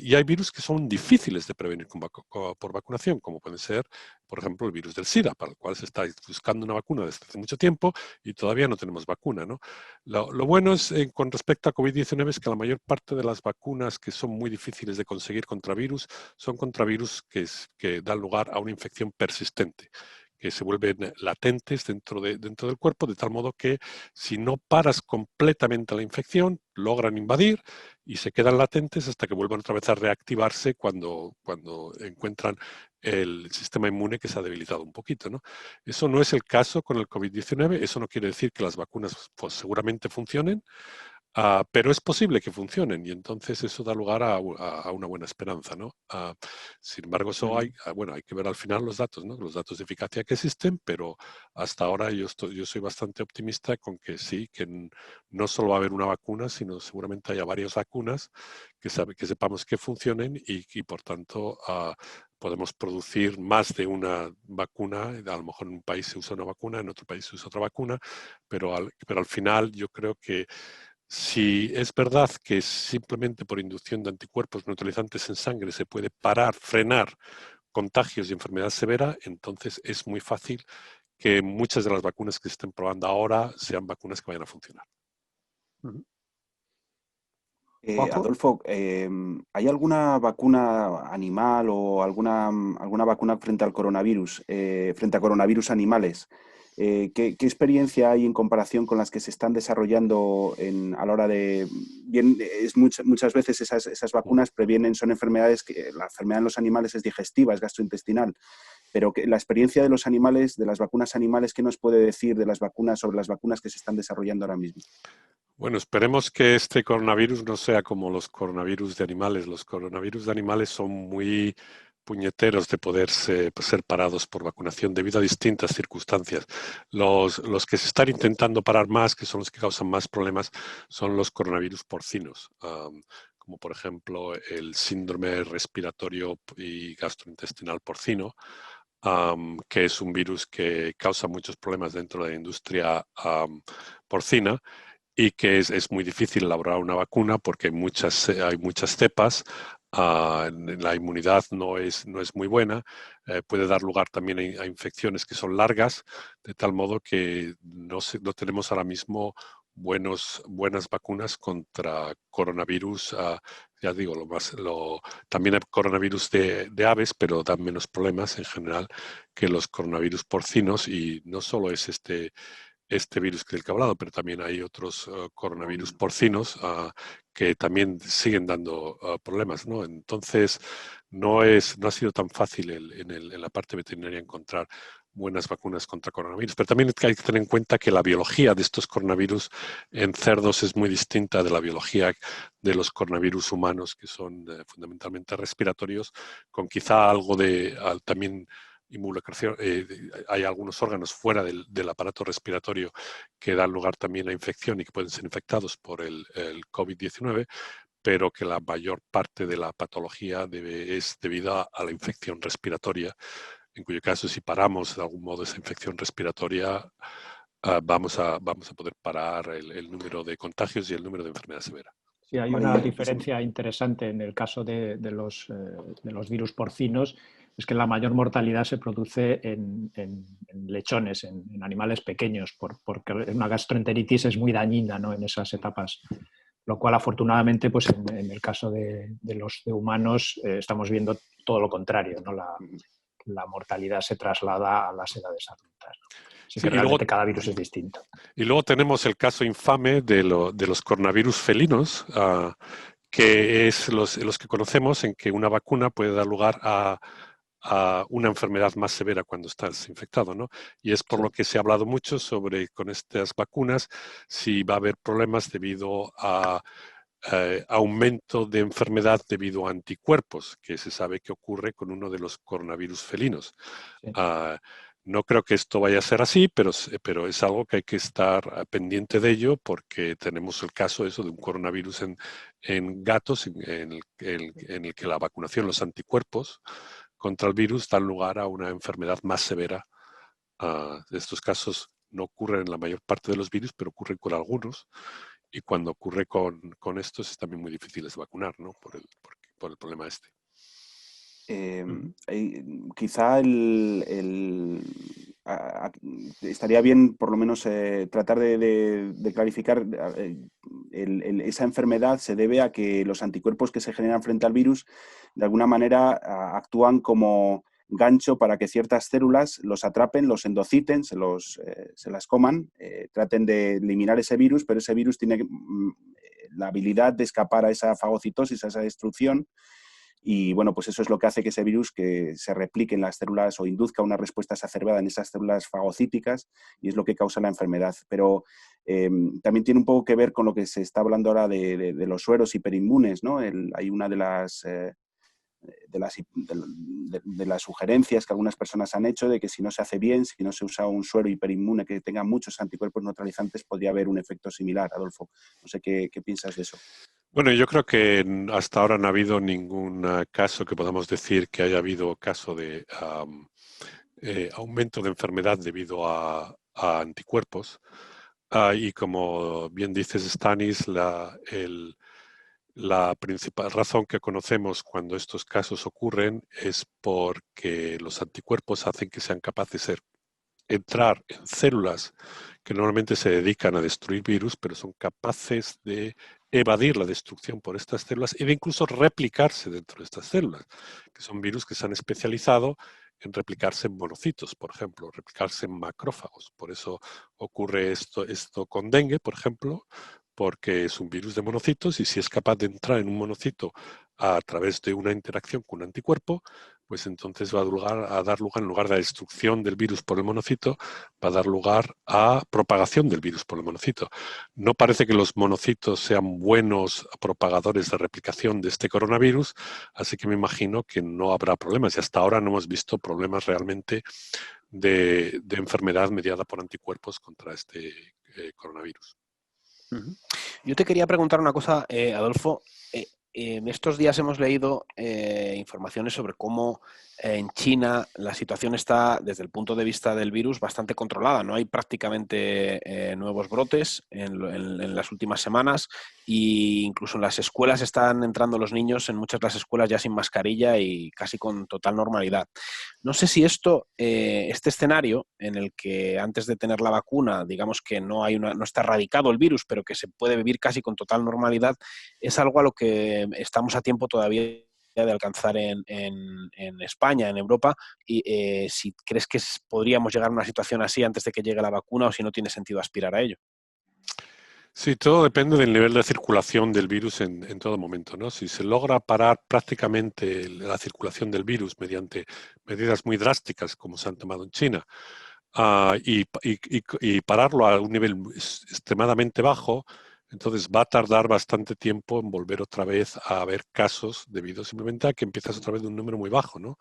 [SPEAKER 5] y hay virus que son difíciles de prevenir por vacunación, como pueden ser, por ejemplo, el virus del SIDA, para el cual se está buscando una vacuna desde hace mucho tiempo y todavía no tenemos vacuna, ¿no? Lo bueno es, con respecto a COVID-19, es que la mayor parte de las vacunas que son muy difíciles de conseguir contra virus son contra virus que dan lugar a una infección persistente, que se vuelven latentes dentro del cuerpo, de tal modo que si no paras completamente la infección, logran invadir y se quedan latentes hasta que vuelvan otra vez a reactivarse cuando encuentran el sistema inmune que se ha debilitado un poquito, ¿no? Eso no es el caso con el COVID-19, eso no quiere decir que las vacunas pues, seguramente funcionen, pero es posible que funcionen y entonces eso da lugar a una buena esperanza, ¿no? Sin embargo, eso hay que ver al final los datos, ¿no? Los datos de eficacia que existen, pero hasta ahora yo soy bastante optimista con que sí, que no solo va a haber una vacuna, sino seguramente haya varias vacunas que sepamos que funcionen y por tanto podemos producir más de una vacuna. A lo mejor en un país se usa una vacuna, en otro país se usa otra vacuna, pero al final yo creo que si es verdad que simplemente por inducción de anticuerpos neutralizantes en sangre se puede frenar contagios y enfermedad severa, entonces es muy fácil que muchas de las vacunas que se estén probando ahora sean vacunas que vayan a funcionar.
[SPEAKER 2] Adolfo, ¿hay alguna vacuna animal o alguna vacuna frente al coronavirus, frente a coronavirus animales? ¿Qué experiencia hay en comparación con las que se están desarrollando a la hora de... Bien, muchas veces esas vacunas previenen, son enfermedades que la enfermedad en los animales es digestiva, es gastrointestinal, pero la experiencia de los animales, de las vacunas animales, ¿qué nos puede decir de las vacunas, sobre las vacunas que se están desarrollando ahora mismo?
[SPEAKER 5] Bueno, esperemos que este coronavirus no sea como los coronavirus de animales. Los coronavirus de animales son muy puñeteros de poder ser parados por vacunación debido a distintas circunstancias. Los que se están intentando parar más, que son los que causan más problemas, son los coronavirus porcinos, como por ejemplo el síndrome respiratorio y gastrointestinal porcino, que es un virus que causa muchos problemas dentro de la industria porcina y que es muy difícil elaborar una vacuna porque hay muchas cepas. La inmunidad no es muy buena, puede dar lugar también a infecciones que son largas, de tal modo que no tenemos ahora mismo buenas vacunas contra coronavirus. Ya digo, también hay coronavirus de aves, pero dan menos problemas en general que los coronavirus porcinos, y no solo es este virus del que he hablado, pero también hay otros coronavirus porcinos que también siguen dando problemas, ¿no? Entonces, no ha sido tan fácil en la parte veterinaria encontrar buenas vacunas contra coronavirus, pero también hay que tener en cuenta que la biología de estos coronavirus en cerdos es muy distinta de la biología de los coronavirus humanos, que son fundamentalmente respiratorios, con quizá algo también inmunodepresión. Hay algunos órganos fuera del aparato respiratorio que dan lugar también a infección y que pueden ser infectados por el COVID-19, pero que la mayor parte de la patología es debida a la infección respiratoria, en cuyo caso, si paramos de algún modo esa infección respiratoria, vamos a poder parar el número de contagios y el número de enfermedad severa.
[SPEAKER 3] Sí, hay una diferencia interesante en el caso de los virus porcinos, es que la mayor mortalidad se produce en lechones, en animales pequeños, porque una gastroenteritis es muy dañina, ¿no?, en esas etapas. Lo cual, afortunadamente, pues en el caso de los de humanos estamos viendo todo lo contrario, ¿no? La mortalidad se traslada a las edades adultas, ¿no? Así que realmente cada virus es distinto.
[SPEAKER 5] Y luego tenemos el caso infame de los coronavirus felinos, que es los que conocemos, en que una vacuna puede dar lugar a una enfermedad más severa cuando estás infectado, ¿no? Y es por lo que se ha hablado mucho sobre, con estas vacunas, si va a haber problemas debido a aumento de enfermedad debido a anticuerpos, que se sabe que ocurre con uno de los coronavirus felinos. Sí. No creo que esto vaya a ser así, pero es algo que hay que estar pendiente de ello, porque tenemos el caso de un coronavirus en gatos en el que la vacunación, los anticuerpos contra el virus, dan lugar a una enfermedad más severa. Estos casos no ocurren en la mayor parte de los virus, pero ocurren con algunos. Y cuando ocurre con estos es también muy difícil de vacunar, ¿no? Por el problema este.
[SPEAKER 2] Quizá estaría bien, por lo menos, tratar de clarificar. Esa enfermedad se debe a que los anticuerpos que se generan frente al virus, de alguna manera, actúan como gancho para que ciertas células los atrapen, los endociten, se las coman, traten de eliminar ese virus, pero ese virus tiene la habilidad de escapar a esa fagocitosis, a esa destrucción. Y bueno, pues eso es lo que hace que ese virus que se replique en las células o induzca una respuesta exacerbada en esas células fagocíticas, y es lo que causa la enfermedad. Pero también tiene un poco que ver con lo que se está hablando ahora de los sueros hiperinmunes, ¿no? Hay una de las sugerencias que algunas personas han hecho de que si no se hace bien, si no se usa un suero hiperinmune que tenga muchos anticuerpos neutralizantes, podría haber un efecto similar. Adolfo, no sé qué piensas de eso.
[SPEAKER 5] Bueno, yo creo que hasta ahora no ha habido ningún caso que podamos decir que haya habido caso de aumento de enfermedad debido a anticuerpos. Y como bien dices, Stanis, la principal razón que conocemos cuando estos casos ocurren es porque los anticuerpos hacen que sean capaces de entrar en células que normalmente se dedican a destruir virus, pero son capaces de evadir la destrucción por estas células y de incluso replicarse dentro de estas células, que son virus que se han especializado en replicarse en monocitos, por ejemplo, replicarse en macrófagos. Por eso ocurre esto con dengue, por ejemplo, porque es un virus de monocitos, y si es capaz de entrar en un monocito a través de una interacción con un anticuerpo, pues entonces va a dar lugar, en lugar de la destrucción del virus por el monocito, va a dar lugar a propagación del virus por el monocito. No parece que los monocitos sean buenos propagadores de replicación de este coronavirus, así que me imagino que no habrá problemas. Y hasta ahora no hemos visto problemas realmente de enfermedad mediada por anticuerpos contra este coronavirus.
[SPEAKER 1] Yo te quería preguntar una cosa, Adolfo. En estos días hemos leído informaciones sobre cómo en China la situación está, desde el punto de vista del virus, bastante controlada. No hay prácticamente nuevos brotes en las últimas semanas, e incluso en las escuelas están entrando los niños, en muchas de las escuelas ya sin mascarilla y casi con total normalidad. No sé si este escenario en el que antes de tener la vacuna, digamos que no está erradicado el virus, pero que se puede vivir casi con total normalidad, es algo a lo que estamos a tiempo todavía de alcanzar en España, en Europa, y si crees que podríamos llegar a una situación así antes de que llegue la vacuna o si no tiene sentido aspirar a ello.
[SPEAKER 5] Sí, todo depende del nivel de circulación del virus en todo momento, ¿no? Si se logra parar prácticamente la circulación del virus mediante medidas muy drásticas, como se han tomado en China, y pararlo a un nivel extremadamente bajo, entonces va a tardar bastante tiempo en volver otra vez a haber casos debido simplemente a que empiezas otra vez de un número muy bajo, ¿no?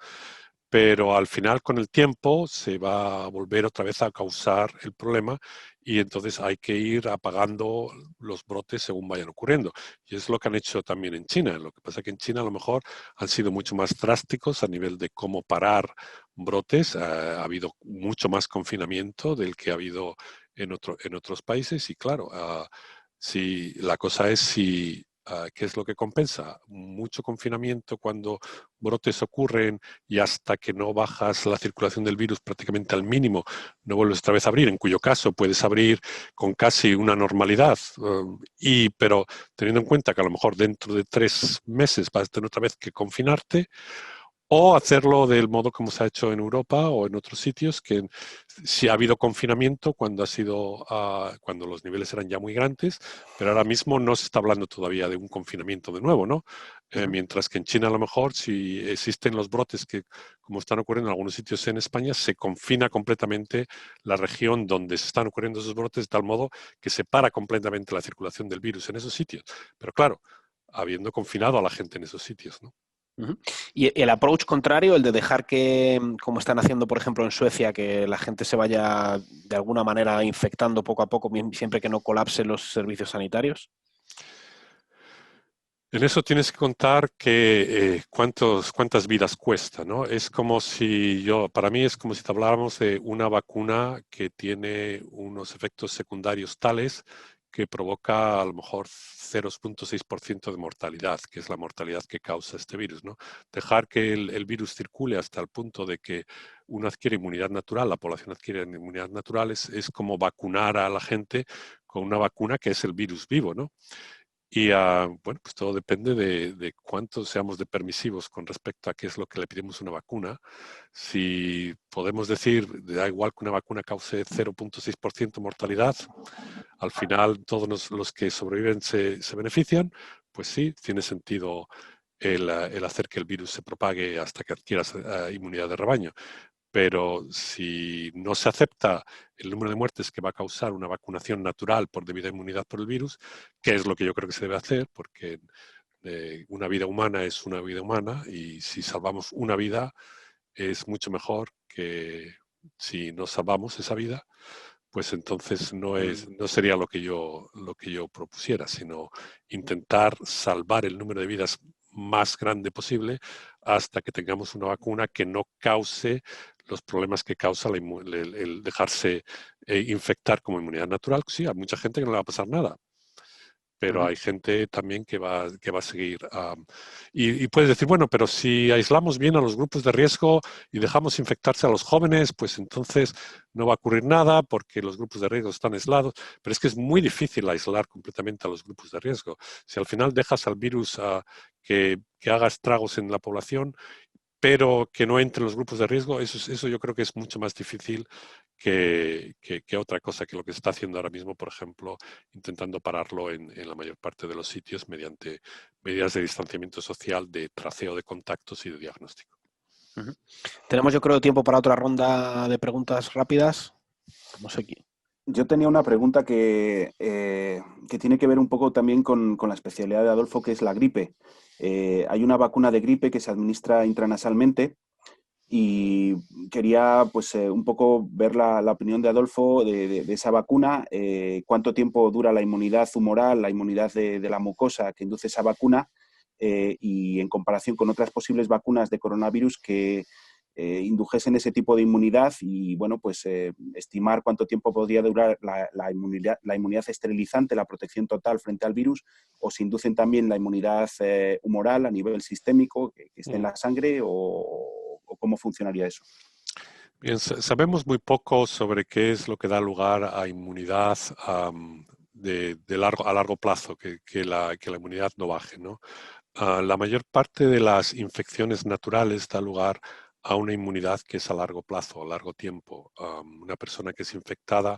[SPEAKER 5] Pero al final, con el tiempo, se va a volver otra vez a causar el problema y entonces hay que ir apagando los brotes según vayan ocurriendo. Y es lo que han hecho también en China. Lo que pasa es que en China a lo mejor han sido mucho más drásticos a nivel de cómo parar brotes. Ha habido mucho más confinamiento del que ha habido en otros países y claro, si la cosa es si... ¿Qué es lo que compensa? Mucho confinamiento cuando brotes ocurren y hasta que no bajas la circulación del virus prácticamente al mínimo, no vuelves otra vez a abrir, en cuyo caso puedes abrir con casi una normalidad. Pero teniendo en cuenta que a lo mejor dentro de 3 meses vas a tener otra vez que confinarte, o hacerlo del modo como se ha hecho en Europa o en otros sitios, que sí ha habido confinamiento cuando los niveles eran ya muy grandes, pero ahora mismo no se está hablando todavía de un confinamiento de nuevo, ¿no? Mientras que en China a lo mejor, si existen los brotes que, como están ocurriendo en algunos sitios en España, se confina completamente la región donde se están ocurriendo esos brotes de tal modo que se para completamente la circulación del virus en esos sitios. Pero claro, habiendo confinado a la gente en esos sitios, ¿no?
[SPEAKER 1] Y el approach contrario, el de dejar que, como están haciendo, por ejemplo, en Suecia, que la gente se vaya de alguna manera infectando poco a poco, siempre que no colapsen los servicios sanitarios.
[SPEAKER 5] En eso tienes que contar que cuántas vidas cuesta, ¿no? Es como para mí es como si te habláramos de una vacuna que tiene unos efectos secundarios tales que provoca a lo mejor 0,6% de mortalidad, que es la mortalidad que causa este virus, ¿no? Dejar que el virus circule hasta el punto de que uno adquiere inmunidad natural, la población adquiere inmunidad natural, es como vacunar a la gente con una vacuna que es el virus vivo, ¿no? Y bueno, pues todo depende de cuánto seamos de permisivos con respecto a qué es lo que le pedimos a una vacuna. Si podemos decir, da igual que una vacuna cause 0,6% mortalidad, al final todos los que sobreviven se benefician, pues sí, tiene sentido el hacer que el virus se propague hasta que adquieras inmunidad de rebaño. Pero si no se acepta el número de muertes que va a causar una vacunación natural por debida inmunidad por el virus, que es lo que yo creo que se debe hacer, porque una vida humana es una vida humana y si salvamos una vida es mucho mejor que si no salvamos esa vida, pues entonces no sería lo que yo propusiera, sino intentar salvar el número de vidas más grande posible hasta que tengamos una vacuna que no cause los problemas que causa el dejarse infectar como inmunidad natural. Sí, hay mucha gente que no le va a pasar nada, pero hay gente también que va a seguir. Y puedes decir, bueno, pero si aislamos bien a los grupos de riesgo y dejamos infectarse a los jóvenes, pues entonces no va a ocurrir nada porque los grupos de riesgo están aislados. Pero es que es muy difícil aislar completamente a los grupos de riesgo. Si al final dejas al virus que haga estragos en la población, pero que no entre en los grupos de riesgo, eso yo creo que es mucho más difícil que otra cosa, que lo que se está haciendo ahora mismo, por ejemplo, intentando pararlo en la mayor parte de los sitios mediante medidas de distanciamiento social, de traceo de contactos y de diagnóstico.
[SPEAKER 1] Tenemos, yo creo, tiempo para otra ronda de preguntas rápidas. No sé quién.
[SPEAKER 2] Yo tenía una pregunta que tiene que ver un poco también con la especialidad de Adolfo, que es la gripe. Hay una vacuna de gripe que se administra intranasalmente y quería pues un poco ver la opinión de Adolfo de esa vacuna, cuánto tiempo dura la inmunidad humoral, la inmunidad de la mucosa que induce esa vacuna y en comparación con otras posibles vacunas de coronavirus que indujesen ese tipo de inmunidad y, bueno, pues estimar cuánto tiempo podría durar la inmunidad esterilizante, la protección total frente al virus, o si inducen también la inmunidad humoral a nivel sistémico, que esté en la sangre, o cómo funcionaría eso.
[SPEAKER 5] Bien, sabemos muy poco sobre qué es lo que da lugar a inmunidad a largo plazo, que la inmunidad no baje, ¿no? La mayor parte de las infecciones naturales da lugar a una inmunidad que es a largo plazo, a largo tiempo. Una persona que es infectada,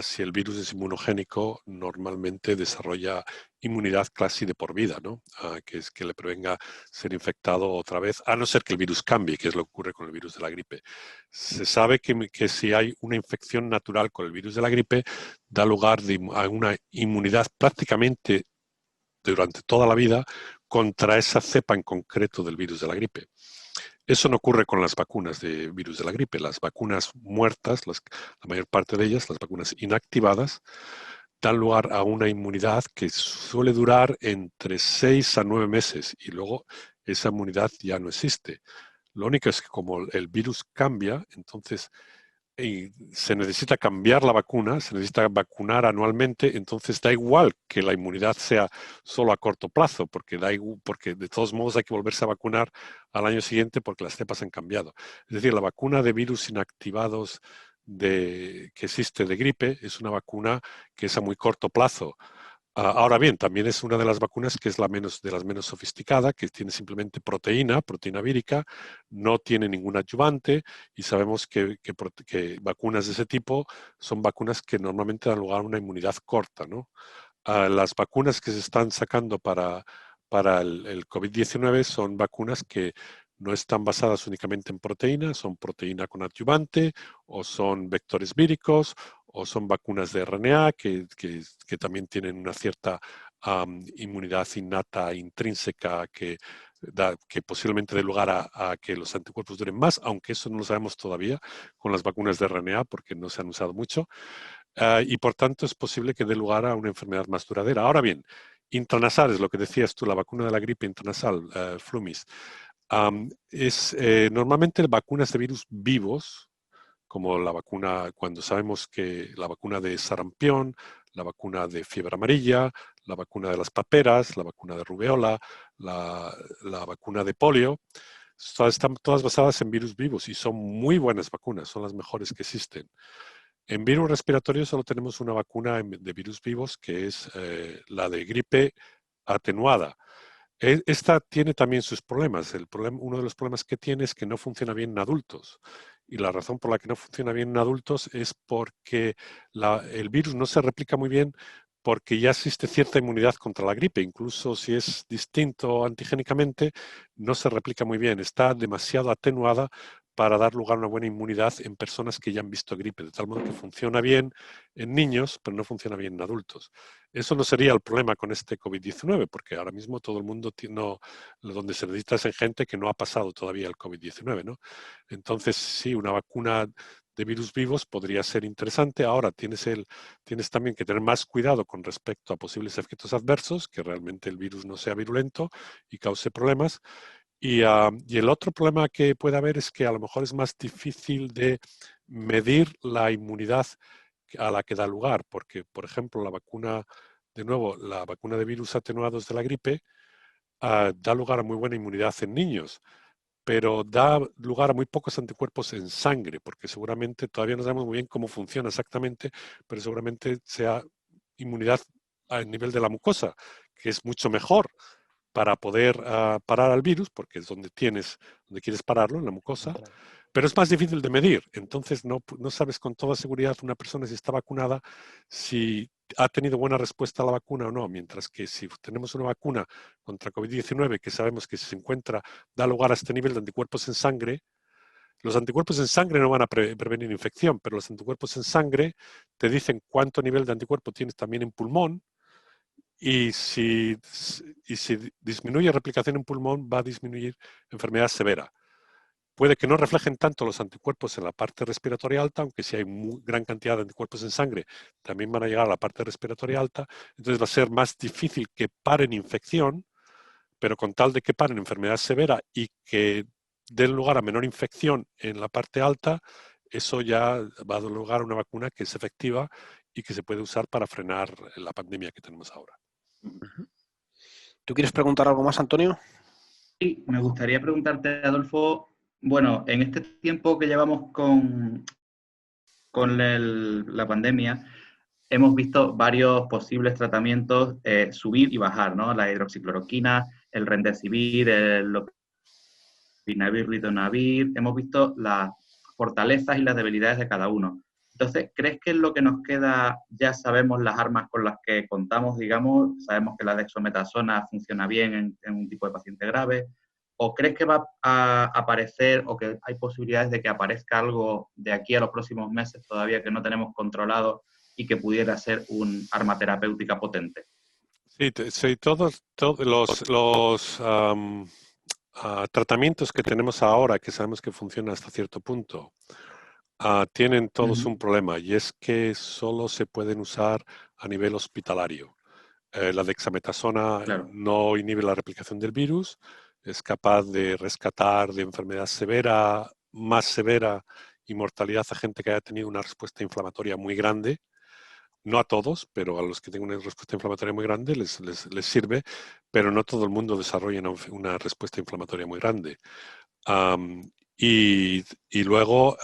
[SPEAKER 5] si el virus es inmunogénico, normalmente desarrolla inmunidad casi de por vida, ¿no? Que es que le prevenga ser infectado otra vez, a no ser que el virus cambie, que es lo que ocurre con el virus de la gripe. Se sabe que si hay una infección natural con el virus de la gripe, da lugar a una inmunidad prácticamente durante toda la vida contra esa cepa en concreto del virus de la gripe. Eso no ocurre con las vacunas de virus de la gripe. Las vacunas muertas, la mayor parte de ellas, las vacunas inactivadas, dan lugar a una inmunidad que suele durar entre 6 a 9 meses y luego esa inmunidad ya no existe. Lo único es que como el virus cambia, entonces se necesita cambiar la vacuna, se necesita vacunar anualmente, entonces da igual que la inmunidad sea solo a corto plazo, porque de todos modos hay que volverse a vacunar al año siguiente porque las cepas han cambiado. Es decir, la vacuna de virus inactivados que existe de gripe es una vacuna que es a muy corto plazo. Ahora bien, también es una de las vacunas que es de las menos sofisticada, que tiene simplemente proteína vírica, no tiene ningún adyuvante y sabemos que vacunas de ese tipo son vacunas que normalmente dan lugar a una inmunidad corta, ¿no? Las vacunas que se están sacando para el COVID-19 son vacunas que no están basadas únicamente en proteína, son proteína con adyuvante o son vectores víricos o son vacunas de RNA que también tienen una cierta inmunidad innata intrínseca que posiblemente dé lugar a que los anticuerpos duren más, aunque eso no lo sabemos todavía con las vacunas de RNA porque no se han usado mucho. Y por tanto es posible que dé lugar a una enfermedad más duradera. Ahora bien, intranasal es lo que decías tú, la vacuna de la gripe intranasal, Flumis. Normalmente vacunas de virus vivos, como la vacuna, cuando sabemos que la vacuna de sarampión, la vacuna de fiebre amarilla, la vacuna de las paperas, la vacuna de rubeola, la vacuna de polio, están todas basadas en virus vivos y son muy buenas vacunas, son las mejores que existen. En virus respiratorio solo tenemos una vacuna de virus vivos que es la de gripe atenuada. Esta tiene también sus problemas. Uno de los problemas que tiene es que no funciona bien en adultos. Y la razón por la que no funciona bien en adultos es porque el virus no se replica muy bien porque ya existe cierta inmunidad contra la gripe. Incluso si es distinto antigénicamente, no se replica muy bien. Está demasiado atenuada para dar lugar a una buena inmunidad en personas que ya han visto gripe, de tal modo que funciona bien en niños, pero no funciona bien en adultos. Eso no sería el problema con este COVID-19, porque ahora mismo todo el mundo donde se necesita es en gente que no ha pasado todavía el COVID-19, ¿no? Entonces, sí, una vacuna de virus vivos podría ser interesante. Ahora tienes también que tener más cuidado con respecto a posibles efectos adversos, que realmente el virus no sea virulento y cause problemas. Y el otro problema que puede haber es que a lo mejor es más difícil de medir la inmunidad a la que da lugar, porque, por ejemplo, la vacuna de virus atenuados de la gripe da lugar a muy buena inmunidad en niños, pero da lugar a muy pocos anticuerpos en sangre, porque seguramente todavía no sabemos muy bien cómo funciona exactamente, pero seguramente sea inmunidad a nivel de la mucosa, que es mucho mejor para poder parar al virus, porque es donde quieres pararlo, en la mucosa, pero es más difícil de medir. Entonces no sabes con toda seguridad una persona si está vacunada, si ha tenido buena respuesta a la vacuna o no, mientras que si tenemos una vacuna contra COVID-19 que sabemos que si se encuentra, da lugar a este nivel de anticuerpos en sangre, los anticuerpos en sangre no van a prevenir infección, pero los anticuerpos en sangre te dicen cuánto nivel de anticuerpo tienes también en pulmón, y si disminuye replicación en pulmón, va a disminuir enfermedad severa. Puede que no reflejen tanto los anticuerpos en la parte respiratoria alta, aunque si hay gran cantidad de anticuerpos en sangre, también van a llegar a la parte respiratoria alta. Entonces va a ser más difícil que paren infección, pero con tal de que paren enfermedad severa y que den lugar a menor infección en la parte alta, eso ya va a dar lugar a una vacuna que es efectiva y que se puede usar para frenar la pandemia que tenemos ahora.
[SPEAKER 1] ¿Tú quieres preguntar algo más, Antonio?
[SPEAKER 4] Sí, me gustaría preguntarte, Adolfo, bueno, en este tiempo que llevamos con la pandemia, hemos visto varios posibles tratamientos subir y bajar, ¿no? La hidroxicloroquina, el remdesivir, el lopinavir, ritonavir. Hemos visto las fortalezas y las debilidades de cada uno. Entonces, ¿crees que en lo que nos queda ya sabemos las armas con las que contamos, digamos? Sabemos que la dexametasona funciona bien en un tipo de paciente grave. ¿O crees que va a aparecer o que hay posibilidades de que aparezca algo de aquí a los próximos meses todavía que no tenemos controlado y que pudiera ser un arma terapéutica potente?
[SPEAKER 5] Sí, todos los tratamientos que tenemos ahora, que sabemos que funcionan hasta cierto punto, tienen todos un problema, y es que solo se pueden usar a nivel hospitalario. La dexametasona no inhibe la replicación del virus, es capaz de rescatar de enfermedad severa, más severa y mortalidad a gente que haya tenido una respuesta inflamatoria muy grande. No a todos, pero a los que tengan una respuesta inflamatoria muy grande les sirve, pero no todo el mundo desarrolla una respuesta inflamatoria muy grande. Y luego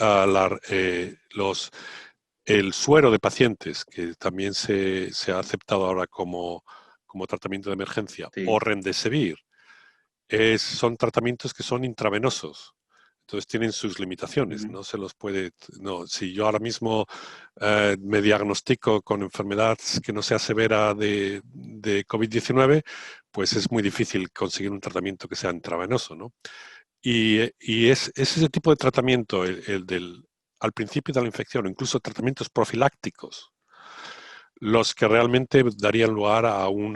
[SPEAKER 5] el suero de pacientes, que también se ha aceptado ahora como tratamiento de emergencia, o remdesivir, son tratamientos que son intravenosos. Entonces tienen sus limitaciones, no se los puede... No, si yo ahora mismo me diagnostico con enfermedad que no sea severa de COVID-19, pues es muy difícil conseguir un tratamiento que sea intravenoso, ¿no? Y es ese tipo de tratamiento, al principio de la infección, o incluso tratamientos profilácticos, los que realmente darían lugar a un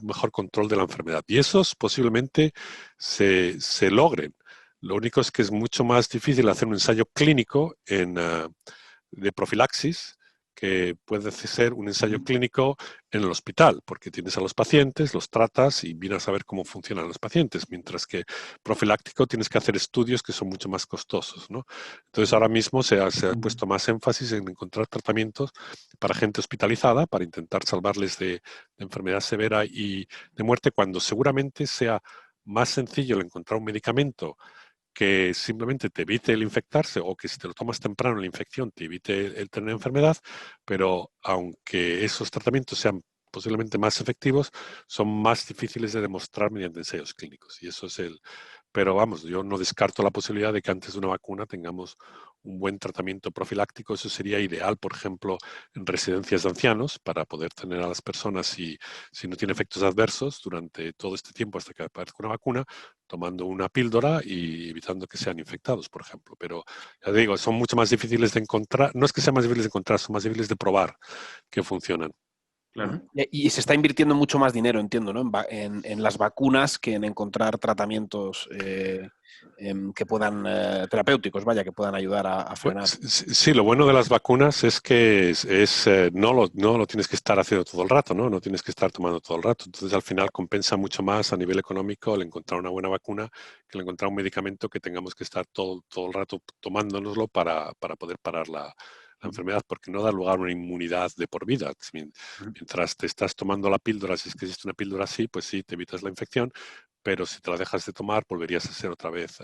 [SPEAKER 5] mejor control de la enfermedad. Y esos posiblemente se logren. Lo único es que es mucho más difícil hacer un ensayo clínico de profilaxis, que puede ser un ensayo clínico en el hospital, porque tienes a los pacientes, los tratas y miras a ver cómo funcionan los pacientes, mientras que profiláctico tienes que hacer estudios que son mucho más costosos, ¿no? Entonces ahora mismo se ha puesto más énfasis en encontrar tratamientos para gente hospitalizada, para intentar salvarles de enfermedad severa y de muerte, cuando seguramente sea más sencillo el encontrar un medicamento que simplemente te evite el infectarse, o que si te lo tomas temprano la infección te evite el tener enfermedad, pero aunque esos tratamientos sean posiblemente más efectivos, son más difíciles de demostrar mediante ensayos clínicos. Y eso es Pero vamos, yo no descarto la posibilidad de que antes de una vacuna tengamos un buen tratamiento profiláctico. Eso sería ideal, por ejemplo, en residencias de ancianos, para poder tener a las personas, si no tiene efectos adversos durante todo este tiempo hasta que aparezca una vacuna, tomando una píldora y evitando que sean infectados, por ejemplo. Pero ya digo, son mucho más difíciles de encontrar. No es que sean más difíciles de encontrar, son más difíciles de probar que funcionan.
[SPEAKER 4] Claro.
[SPEAKER 1] Y se está invirtiendo mucho más dinero, entiendo, ¿no? En las vacunas que en encontrar tratamientos que puedan, terapéuticos, vaya, que puedan ayudar a frenar.
[SPEAKER 5] Sí, lo bueno de las vacunas es que no lo tienes que estar haciendo todo el rato, ¿no? No tienes que estar tomando todo el rato. Entonces, al final compensa mucho más a nivel económico el encontrar una buena vacuna que el encontrar un medicamento que tengamos que estar todo el rato tomándonoslo para poder parar la enfermedad, porque no da lugar a una inmunidad de por vida. Mientras te estás tomando la píldora, si es que existe una píldora así, pues sí, te evitas la infección, pero si te la dejas de tomar, volverías a ser otra vez,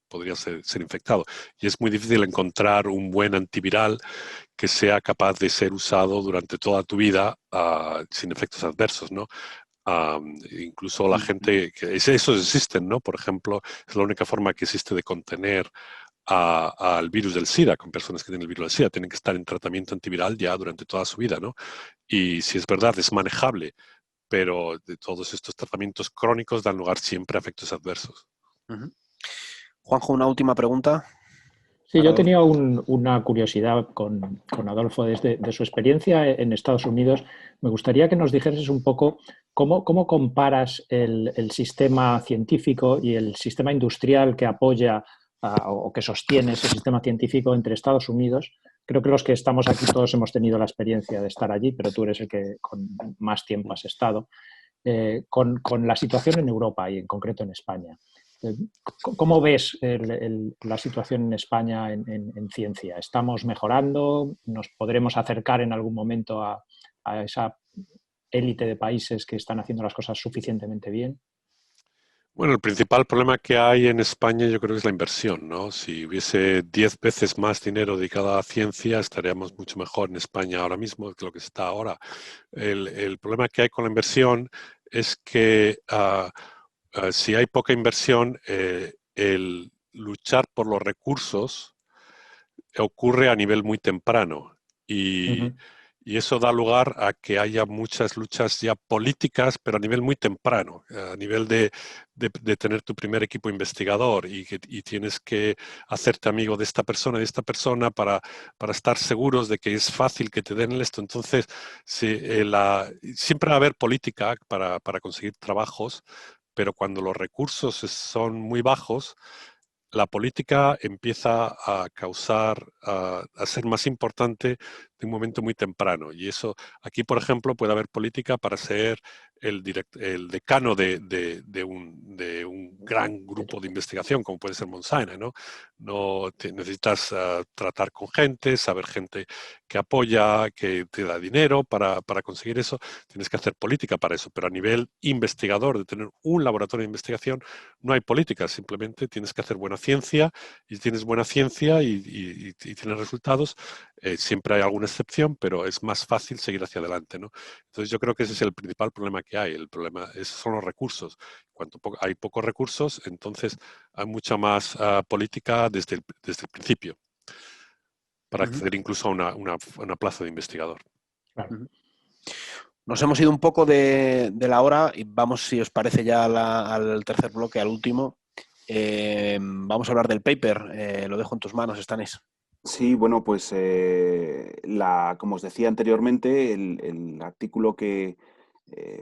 [SPEAKER 5] podrías ser infectado. Y es muy difícil encontrar un buen antiviral que sea capaz de ser usado durante toda tu vida sin efectos adversos, ¿no? Incluso la gente, esos existen, ¿no? Por ejemplo, es la única forma que existe de contener al virus del SIDA. Con personas que tienen el virus del SIDA tienen que estar en tratamiento antiviral ya durante toda su vida, ¿no? Y si es verdad, es manejable, pero de todos estos tratamientos crónicos dan lugar siempre a efectos adversos.
[SPEAKER 1] Juanjo, una última pregunta.
[SPEAKER 3] Sí, yo tenía una curiosidad con Adolfo de su experiencia en Estados Unidos. Me gustaría que nos dijeras un poco cómo comparas el sistema científico y el sistema industrial que apoya o que sostiene ese sistema científico entre Estados Unidos. Creo que los que estamos aquí todos hemos tenido la experiencia de estar allí, pero tú eres el que con más tiempo has estado. con la situación en Europa y en concreto en España. ¿Cómo ves la situación en España en ciencia? ¿Estamos mejorando? ¿Nos podremos acercar en algún momento a esa élite de países que están haciendo las cosas suficientemente bien?
[SPEAKER 5] Bueno, el principal problema que hay en España yo creo que es la inversión, ¿no? Si hubiese 10 veces más dinero dedicado a ciencia, estaríamos mucho mejor en España ahora mismo que lo que está ahora. El problema que hay con la inversión es que si hay poca inversión, el luchar por los recursos ocurre a nivel muy temprano y, y eso da lugar a que haya muchas luchas ya políticas, pero a nivel muy temprano, a nivel de tener tu primer equipo investigador y tienes que hacerte amigo de esta persona y de esta persona para estar seguros de que es fácil que te den esto. Entonces, siempre va a haber política para conseguir trabajos, pero cuando los recursos son muy bajos, la política empieza a a ser más importante de un momento muy temprano. Y eso, aquí, por ejemplo, puede haber política para ser el decano de un gran grupo de investigación, como puede ser Monsanto, ¿no? Necesitas tratar con gente, saber gente que apoya, que te da dinero para conseguir eso. Tienes que hacer política para eso, pero a nivel investigador, de tener un laboratorio de investigación, no hay política, simplemente tienes que hacer buena ciencia y si tienes buena ciencia y tienes resultados, siempre hay alguna excepción, pero es más fácil seguir hacia adelante, ¿no? Entonces yo creo que ese es el principal problema que hay. El problema son los recursos. Cuando hay pocos recursos, entonces hay mucha más política desde el principio para acceder incluso a una plaza de investigador.
[SPEAKER 3] Claro.
[SPEAKER 1] Nos hemos ido un poco de la hora y vamos, si os parece, ya al tercer bloque, al último. Vamos a hablar del paper. Lo dejo en tus manos, Stanis.
[SPEAKER 2] Sí, bueno, pues como os decía anteriormente, el artículo que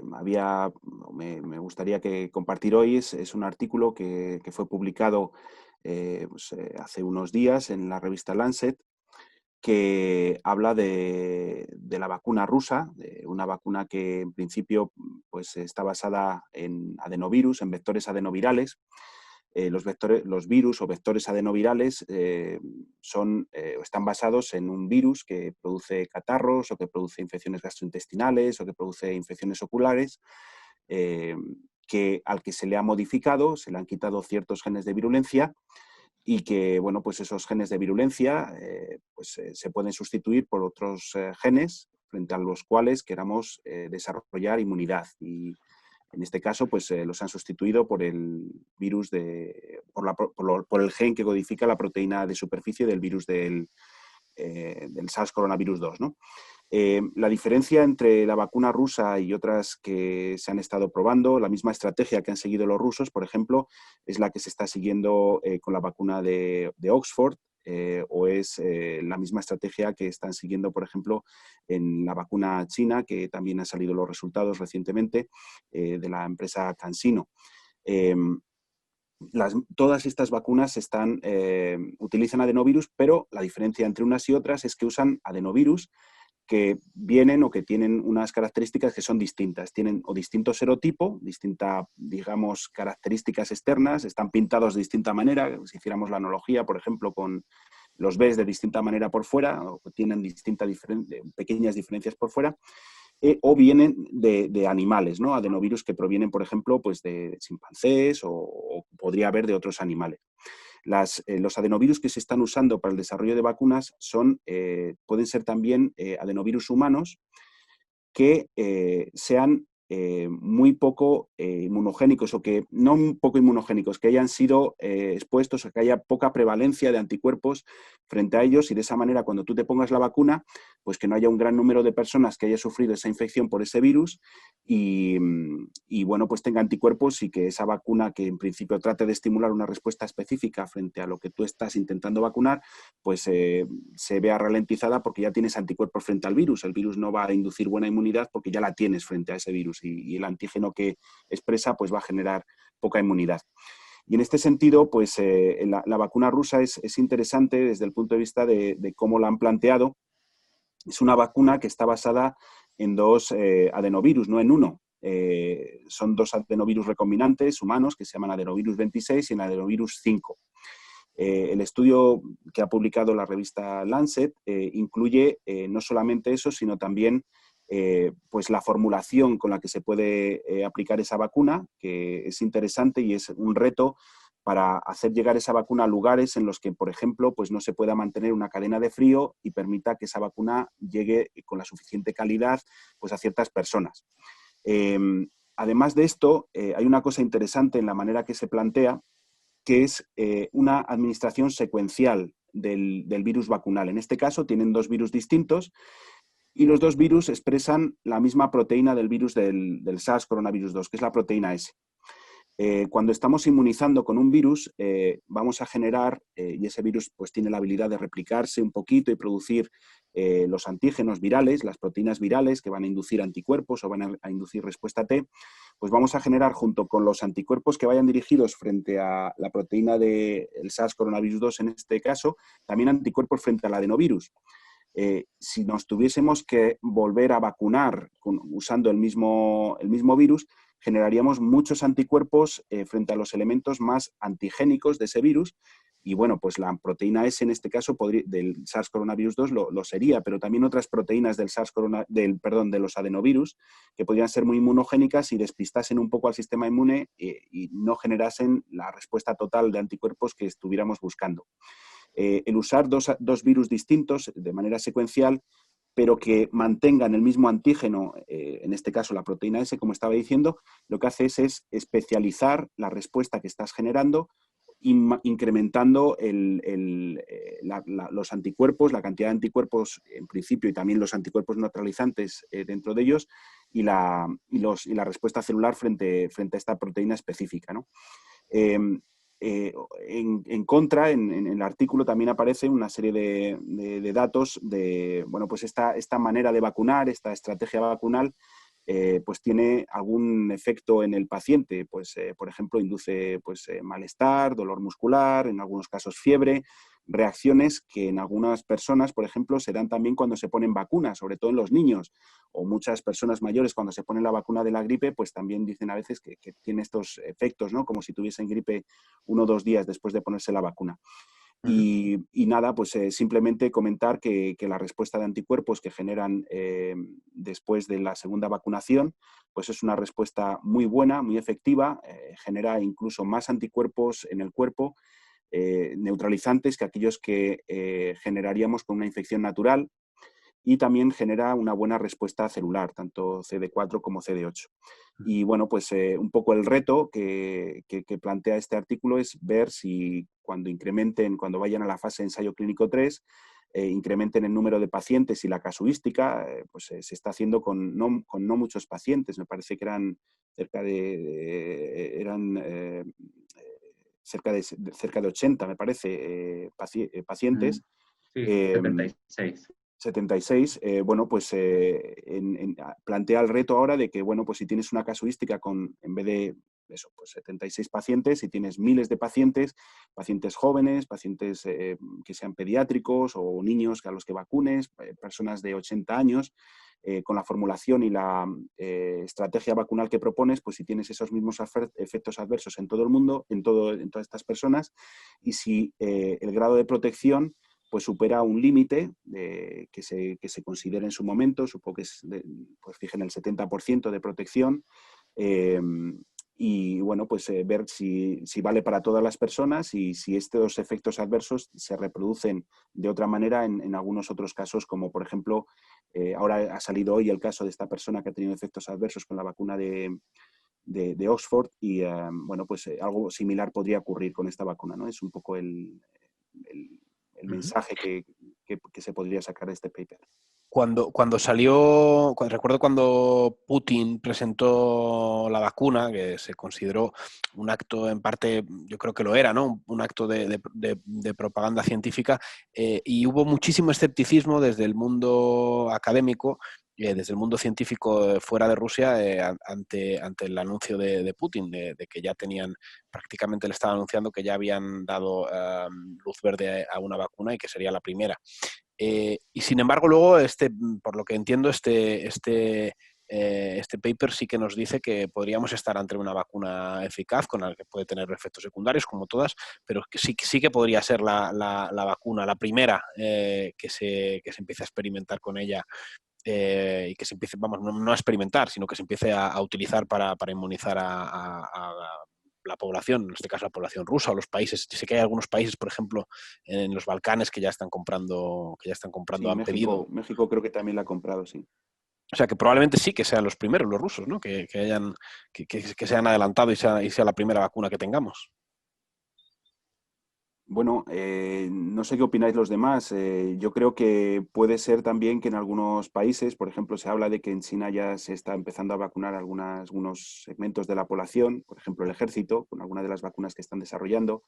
[SPEAKER 2] me gustaría compartir hoy es un artículo que fue publicado hace unos días en la revista Lancet, que habla de la vacuna rusa, de una vacuna que en principio pues, está basada en adenovirus, en vectores adenovirales. Los virus o vectores adenovirales están basados en un virus que produce catarros o que produce infecciones gastrointestinales o que produce infecciones oculares, al que se le ha modificado, se le han quitado ciertos genes de virulencia y que, bueno, pues esos genes de virulencia se pueden sustituir por otros genes frente a los cuales queramos desarrollar inmunidad. Y en este caso, pues los han sustituido por el virus por el gen que codifica la proteína de superficie del virus del SARS coronavirus 2, ¿no? La diferencia entre la vacuna rusa y otras que se han estado probando, la misma estrategia que han seguido los rusos, por ejemplo, es la que se está siguiendo con la vacuna de Oxford, o es la misma estrategia que están siguiendo, por ejemplo, en la vacuna china, que también han salido los resultados recientemente, de la empresa CanSino. Todas estas vacunas utilizan adenovirus, pero la diferencia entre unas y otras es que usan adenovirus que vienen o que tienen unas características que son distintas. Tienen o distinto serotipo, digamos, características externas, están pintados de distinta manera. Si hiciéramos la analogía, por ejemplo, con los ves de distinta manera por fuera, o tienen pequeñas diferencias por fuera, o vienen de animales, ¿no? Adenovirus que provienen, por ejemplo, pues de chimpancés o podría haber de otros animales. Los adenovirus que se están usando para el desarrollo de vacunas pueden ser también adenovirus humanos que sean muy poco inmunogénicos o que no un poco inmunogénicos, que hayan sido expuestos o que haya poca prevalencia de anticuerpos frente a ellos y de esa manera cuando tú te pongas la vacuna, pues que no haya un gran número de personas que haya sufrido esa infección por ese virus y bueno, pues tenga anticuerpos y que esa vacuna que en principio trate de estimular una respuesta específica frente a lo que tú estás intentando vacunar, pues se vea ralentizada porque ya tienes anticuerpos frente al virus. El virus no va a inducir buena inmunidad porque ya la tienes frente a ese virus y el antígeno que expresa pues va a generar poca inmunidad. Y en este sentido, pues la vacuna rusa es interesante desde el punto de vista de cómo la han planteado. Es una vacuna que está basada en dos adenovirus, no en uno. son 2 adenovirus recombinantes humanos que se llaman adenovirus 26 y el adenovirus 5. El estudio que ha publicado la revista Lancet incluye no solamente eso, sino también pues la formulación con la que se puede aplicar esa vacuna, que es interesante y es un reto para hacer llegar esa vacuna a lugares en los que, por ejemplo, pues no se pueda mantener una cadena de frío y permita que esa vacuna llegue con la suficiente calidad pues, a ciertas personas. Además de esto, hay una cosa interesante en la manera que se plantea, que es una administración secuencial del virus vacunal. En este caso, tienen 2 virus distintos y los 2 virus expresan la misma proteína del virus del SARS coronavirus 2, que es la proteína S. Cuando estamos inmunizando con un virus, vamos a generar, y ese virus pues, tiene la habilidad de replicarse un poquito y producir los antígenos virales, las proteínas virales que van a inducir anticuerpos o van a inducir respuesta T, pues vamos a generar junto con los anticuerpos que vayan dirigidos frente a la proteína del SARS coronavirus 2 en este caso, también anticuerpos frente al adenovirus. Si nos tuviésemos que volver a vacunar usando el mismo virus, generaríamos muchos anticuerpos frente a los elementos más antigénicos de ese virus. Y bueno, pues la proteína S en este caso del SARS coronavirus 2 lo sería, pero también otras proteínas de los adenovirus que podrían ser muy inmunogénicas y despistasen un poco al sistema inmune y no generasen la respuesta total de anticuerpos que estuviéramos buscando. El usar dos virus distintos de manera secuencial, pero que mantengan el mismo antígeno, en este caso la proteína S, como estaba diciendo, lo que hace es especializar la respuesta que estás generando, incrementando los anticuerpos, la cantidad de anticuerpos en principio y también los anticuerpos neutralizantes dentro de ellos y la respuesta celular frente a esta proteína específica, ¿no? En contra, en el artículo también aparece una serie de datos de, bueno, pues esta manera de vacunar, esta estrategia vacunal, pues tiene algún efecto en el paciente, pues por ejemplo induce pues, malestar, dolor muscular, en algunos casos fiebre, reacciones que en algunas personas, por ejemplo, se dan también cuando se ponen vacunas, sobre todo en los niños, o muchas personas mayores cuando se ponen la vacuna de la gripe, pues también dicen a veces que tiene estos efectos, ¿no? Como si tuviesen gripe 1 o 2 días después de ponerse la vacuna. Y nada, pues simplemente comentar que la respuesta de anticuerpos que generan después de la segunda vacunación, pues es una respuesta muy buena, muy efectiva, genera incluso más anticuerpos en el cuerpo, neutralizantes que aquellos que generaríamos con una infección natural, y también genera una buena respuesta celular, tanto CD4 como CD8. Y bueno, pues un poco el reto que plantea este artículo es ver si cuando vayan a la fase de ensayo clínico 3, incrementen el número de pacientes y la casuística, pues se está haciendo con no muchos pacientes, me parece que eran cerca de 80, me parece, pacientes.
[SPEAKER 4] Sí, 76.
[SPEAKER 2] 76, bueno, pues plantea el reto ahora de que, bueno, pues si tienes una casuística en vez de eso, pues 76 pacientes, si tienes miles de pacientes jóvenes, pacientes que sean pediátricos o niños a los que vacunes, personas de 80 años, con la formulación y la estrategia vacunal que propones, pues si tienes esos mismos efectos adversos en todo el mundo, en todas estas personas, y si el grado de protección pues supera un límite que se considera en su momento, supongo que es, pues fijen el 70% de protección, y bueno, pues ver si vale para todas las personas y si estos efectos adversos se reproducen de otra manera en algunos otros casos, como por ejemplo, ahora ha salido hoy el caso de esta persona que ha tenido efectos adversos con la vacuna de Oxford y bueno, pues algo similar podría ocurrir con esta vacuna, ¿no? Es un poco el mensaje que se podría sacar de este paper.
[SPEAKER 1] Cuando salió, recuerdo cuando Putin presentó la vacuna, que se consideró un acto, en parte, yo creo que lo era, ¿no? Un acto de propaganda científica, y hubo muchísimo escepticismo desde el mundo académico, desde el mundo científico fuera de Rusia, ante el anuncio de Putin, de que ya tenían, prácticamente le estaba anunciando que ya habían dado luz verde a una vacuna y que sería la primera. Y sin embargo, luego, por lo que entiendo, este este paper sí que nos dice que podríamos estar ante una vacuna eficaz, con la que puede tener efectos secundarios, como todas, pero que sí que podría ser la vacuna, la primera que se empiece a experimentar con ella, y que se empiece, vamos, no a experimentar, sino que se empiece a utilizar para inmunizar a la población, en este caso la población rusa o los países. Sé que hay algunos países, por ejemplo, en los Balcanes que ya están comprando,
[SPEAKER 2] Sí,
[SPEAKER 1] han pedido.
[SPEAKER 2] México creo que también la ha comprado, sí.
[SPEAKER 1] O sea, que probablemente sí que sean los primeros, los rusos, ¿no? Que se han adelantado y sea la primera vacuna que tengamos.
[SPEAKER 2] Bueno, no sé qué opináis los demás. Yo creo que puede ser también que en algunos países, por ejemplo, se habla de que en China ya se está empezando a vacunar algunos segmentos de la población, por ejemplo, el ejército, con algunas de las vacunas que están desarrollando.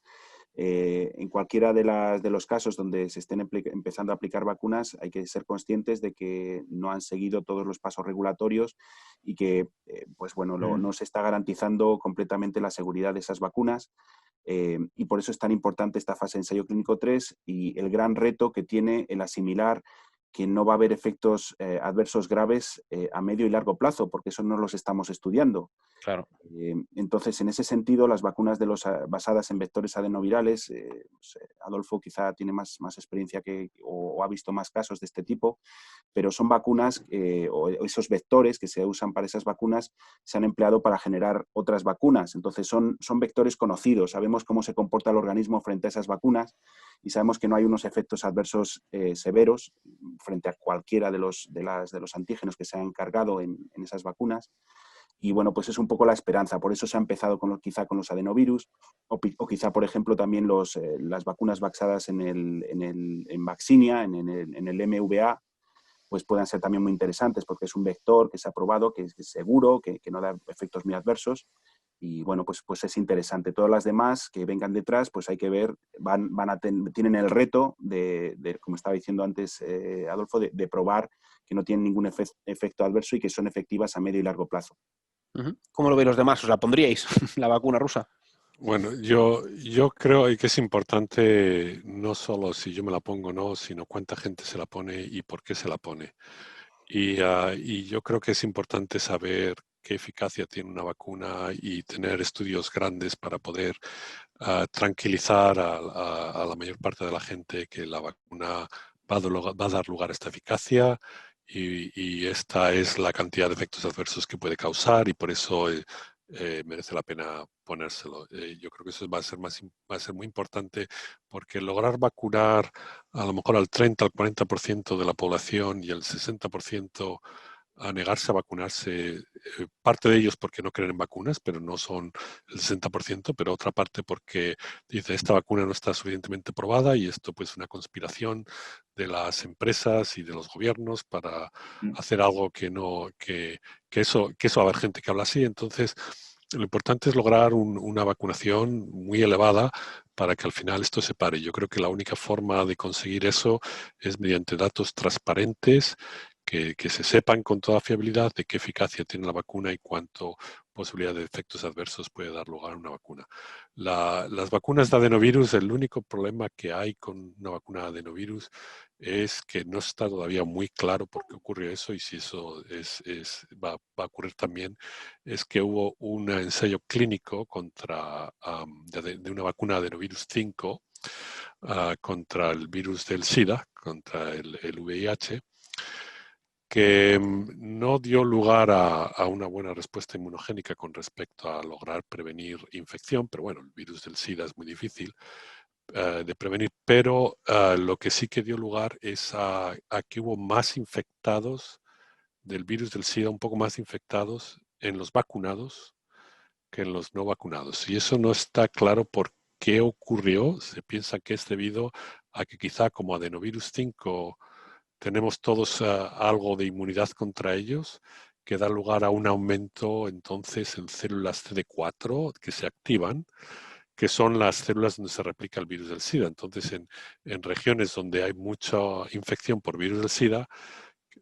[SPEAKER 2] En cualquiera de los casos donde se estén empezando a aplicar vacunas, hay que ser conscientes de que no han seguido todos los pasos regulatorios y que, pues bueno, no se está garantizando completamente la seguridad de esas vacunas. Y por eso es tan importante esta fase de ensayo clínico 3 y el gran reto que tiene el asimilar que no va a haber efectos adversos graves a medio y largo plazo, porque eso no los estamos estudiando.
[SPEAKER 1] Claro.
[SPEAKER 2] Entonces, en ese sentido, las vacunas basadas en vectores adenovirales, Adolfo quizá tiene más experiencia o ha visto más casos de este tipo, pero son vacunas o esos vectores que se usan para esas vacunas se han empleado para generar otras vacunas. Entonces, son vectores conocidos, sabemos cómo se comporta el organismo frente a esas vacunas y sabemos que no hay unos efectos adversos severos frente a cualquiera de los antígenos que se han cargado en esas vacunas. Y bueno, pues es un poco la esperanza. Por eso se ha empezado quizá con los adenovirus o quizá, por ejemplo, también las vacunas basadas en vaccinia, en el MVA, pues puedan ser también muy interesantes porque es un vector que se ha probado, que es seguro, que no da efectos muy adversos. Y bueno, pues es interesante. Todas las demás que vengan detrás, pues hay que ver, tienen el reto de como estaba diciendo antes Adolfo, de probar que no tienen ningún efecto adverso y que son efectivas a medio y largo plazo.
[SPEAKER 1] ¿Cómo lo veis los demás? ¿Os la pondríais, la vacuna rusa?
[SPEAKER 5] Bueno, yo creo que es importante no solo si yo me la pongo o no, sino cuánta gente se la pone y por qué se la pone. Y yo creo que es importante saber qué eficacia tiene una vacuna y tener estudios grandes para poder tranquilizar a la mayor parte de la gente que la vacuna va a dar lugar a esta eficacia y esta es la cantidad de efectos adversos que puede causar y por eso merece la pena ponérselo. Yo creo que eso va a ser muy importante porque lograr vacunar a lo mejor al 30, al 40% de la población y el 60% a negarse a vacunarse, parte de ellos porque no creen en vacunas, pero no son el 60%, pero otra parte porque dice esta vacuna no está suficientemente probada y esto pues una conspiración de las empresas y de los gobiernos para hacer algo que eso va a haber gente que habla así. Entonces, lo importante es lograr una vacunación muy elevada para que al final esto se pare. Yo creo que la única forma de conseguir eso es mediante datos transparentes que se sepan con toda fiabilidad de qué eficacia tiene la vacuna y cuánto posibilidad de efectos adversos puede dar lugar a una vacuna. Las vacunas de adenovirus, el único problema que hay con una vacuna de adenovirus es que no está todavía muy claro por qué ocurrió eso y si eso va a ocurrir también, es que hubo un ensayo clínico de una vacuna de adenovirus 5 contra el virus del SIDA, contra el VIH, que no dio lugar a una buena respuesta inmunogénica con respecto a lograr prevenir infección, pero bueno, el virus del SIDA es muy difícil de prevenir, pero lo que sí que dio lugar es a que hubo más infectados del virus del SIDA, un poco más infectados en los vacunados que en los no vacunados. Y eso no está claro por qué ocurrió. Se piensa que es debido a que quizá como adenovirus 5 tenemos todos algo de inmunidad contra ellos, que da lugar a un aumento entonces en células CD4 que se activan, que son las células donde se replica el virus del SIDA. Entonces, en regiones donde hay mucha infección por virus del SIDA,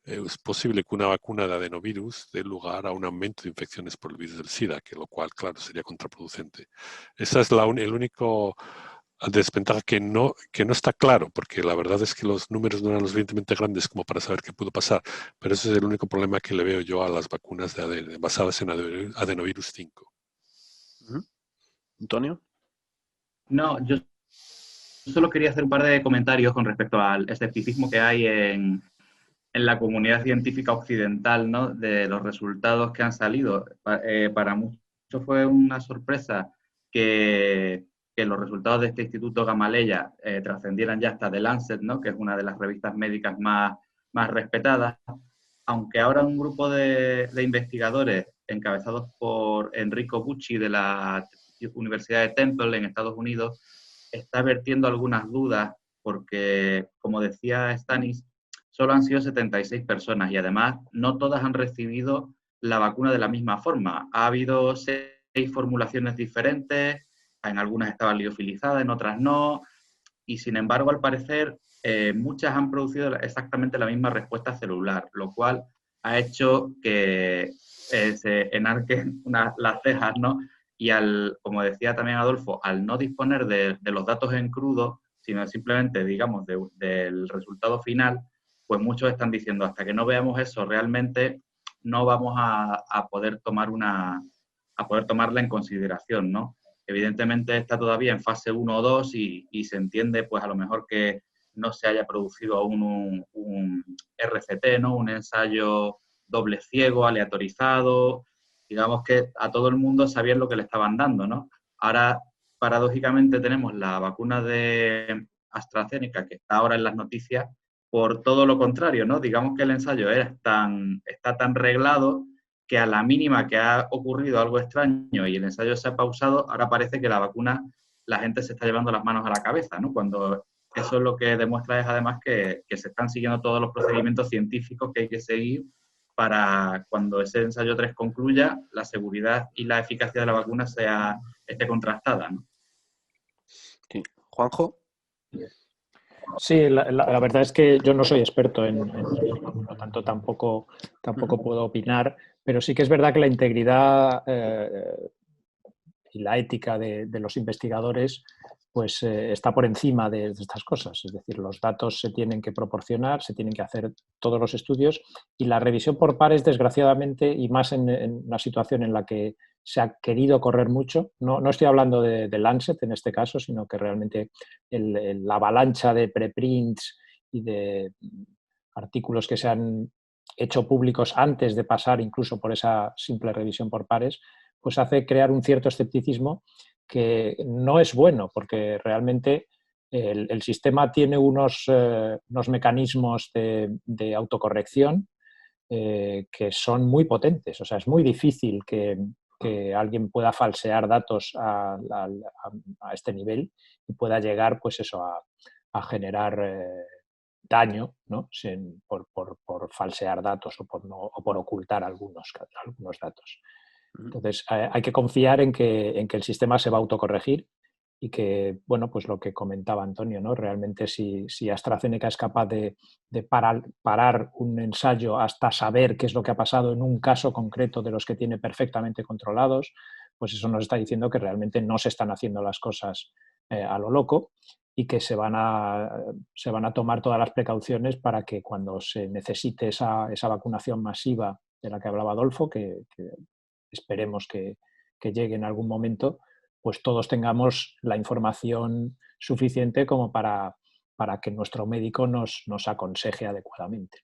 [SPEAKER 5] es posible que una vacuna de adenovirus dé lugar a un aumento de infecciones por el virus del SIDA, que lo cual, claro, sería contraproducente. Esa es el único desventaja que no está claro, porque la verdad es que los números no eran lo suficientemente grandes como para saber qué pudo pasar, pero ese es el único problema que le veo yo a las vacunas basadas en adenovirus 5.
[SPEAKER 1] ¿Antonio?
[SPEAKER 4] No, yo solo quería hacer un par de comentarios con respecto al escepticismo que hay en la comunidad científica occidental, ¿no? De los resultados que han salido. Para muchos fue una sorpresa que los resultados de este Instituto Gamaleya trascendieran ya hasta The Lancet, ¿no? Que es una de las revistas médicas más respetadas, aunque ahora un grupo de investigadores encabezados por Enrico Bucci de la Universidad de Temple en Estados Unidos está vertiendo algunas dudas porque, como decía Stanis, solo han sido 76 personas y además no todas han recibido la vacuna de la misma forma. Ha habido 6 formulaciones diferentes, en algunas estaban liofilizadas, en otras no, y sin embargo, al parecer, muchas han producido exactamente la misma respuesta celular, lo cual ha hecho que se enarquen las cejas, ¿no? Y como decía también Adolfo, al no disponer de los datos en crudo, sino simplemente, digamos, del resultado final, pues muchos están diciendo, hasta que no veamos eso realmente, no vamos a poder tomarla en consideración, ¿no? Evidentemente está todavía en fase 1 o 2 y se entiende, pues a lo mejor que no se haya producido aún un RCT, ¿no? Un ensayo doble ciego, aleatorizado, digamos que a todo el mundo sabían lo que le estaban dando, ¿no? Ahora, paradójicamente, tenemos la vacuna de AstraZeneca, que está ahora en las noticias, por todo lo contrario, ¿no? Digamos que el ensayo está tan reglado que a la mínima que ha ocurrido algo extraño y el ensayo se ha pausado, ahora parece que la vacuna, la gente se está llevando las manos a la cabeza, ¿no? Cuando eso lo que demuestra es además que se están siguiendo todos los procedimientos científicos que hay que seguir para cuando ese ensayo 3 concluya, la seguridad y la eficacia de la vacuna esté contrastada, ¿no?
[SPEAKER 1] Sí. ¿Juanjo?
[SPEAKER 3] Sí, la verdad es que yo no soy experto por lo tanto tampoco puedo opinar, pero sí que es verdad que la integridad y la ética de los investigadores pues está por encima de estas cosas. Es decir, los datos se tienen que proporcionar, se tienen que hacer todos los estudios y la revisión por pares, desgraciadamente, y más en una situación en la que se ha querido correr mucho, no estoy hablando de Lancet en este caso, sino que realmente la avalancha de preprints y de artículos que se han hecho públicos antes de pasar incluso por esa simple revisión por pares, pues hace crear un cierto escepticismo que no es bueno, porque realmente el sistema tiene unos mecanismos de autocorrección que son muy potentes. O sea, es muy difícil que alguien pueda falsear datos a este nivel y pueda llegar, pues eso, a generar daño, ¿no? por falsear datos o por ocultar algunos datos. Entonces, hay que confiar en que el sistema se va a autocorregir y que, bueno, pues lo que comentaba Antonio, ¿no? Realmente si AstraZeneca es capaz de parar un ensayo hasta saber qué es lo que ha pasado en un caso concreto de los que tiene perfectamente controlados, pues eso nos está diciendo que realmente no se están haciendo las cosas a lo loco y que se van a tomar todas las precauciones para que cuando se necesite esa vacunación masiva de la que hablaba Adolfo, que esperemos que llegue en algún momento, pues todos tengamos la información suficiente como para que nuestro médico nos aconseje adecuadamente.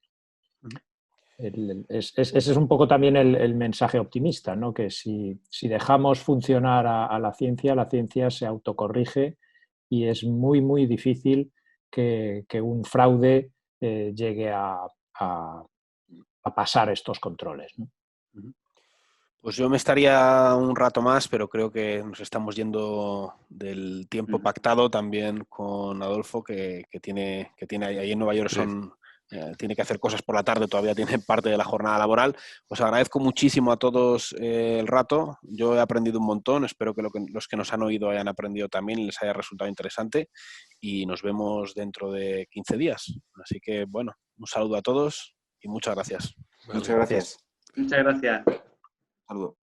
[SPEAKER 3] Ese es un poco también el mensaje optimista, ¿no? Que si dejamos funcionar a la ciencia se autocorrige y es muy, muy difícil que un fraude llegue a pasar estos controles, ¿no?
[SPEAKER 1] Pues yo me estaría un rato más, pero creo que nos estamos yendo del tiempo pactado también con Adolfo, que tiene ahí en Nueva York tiene que hacer cosas por la tarde, todavía tiene parte de la jornada laboral. Os agradezco muchísimo a todos el rato. Yo he aprendido un montón, espero que los que nos han oído hayan aprendido también y les haya resultado interesante y nos vemos dentro de 15 días. Así que, bueno, un saludo a todos y muchas gracias.
[SPEAKER 2] Muchas gracias.
[SPEAKER 4] Muchas gracias.
[SPEAKER 2] Saludos.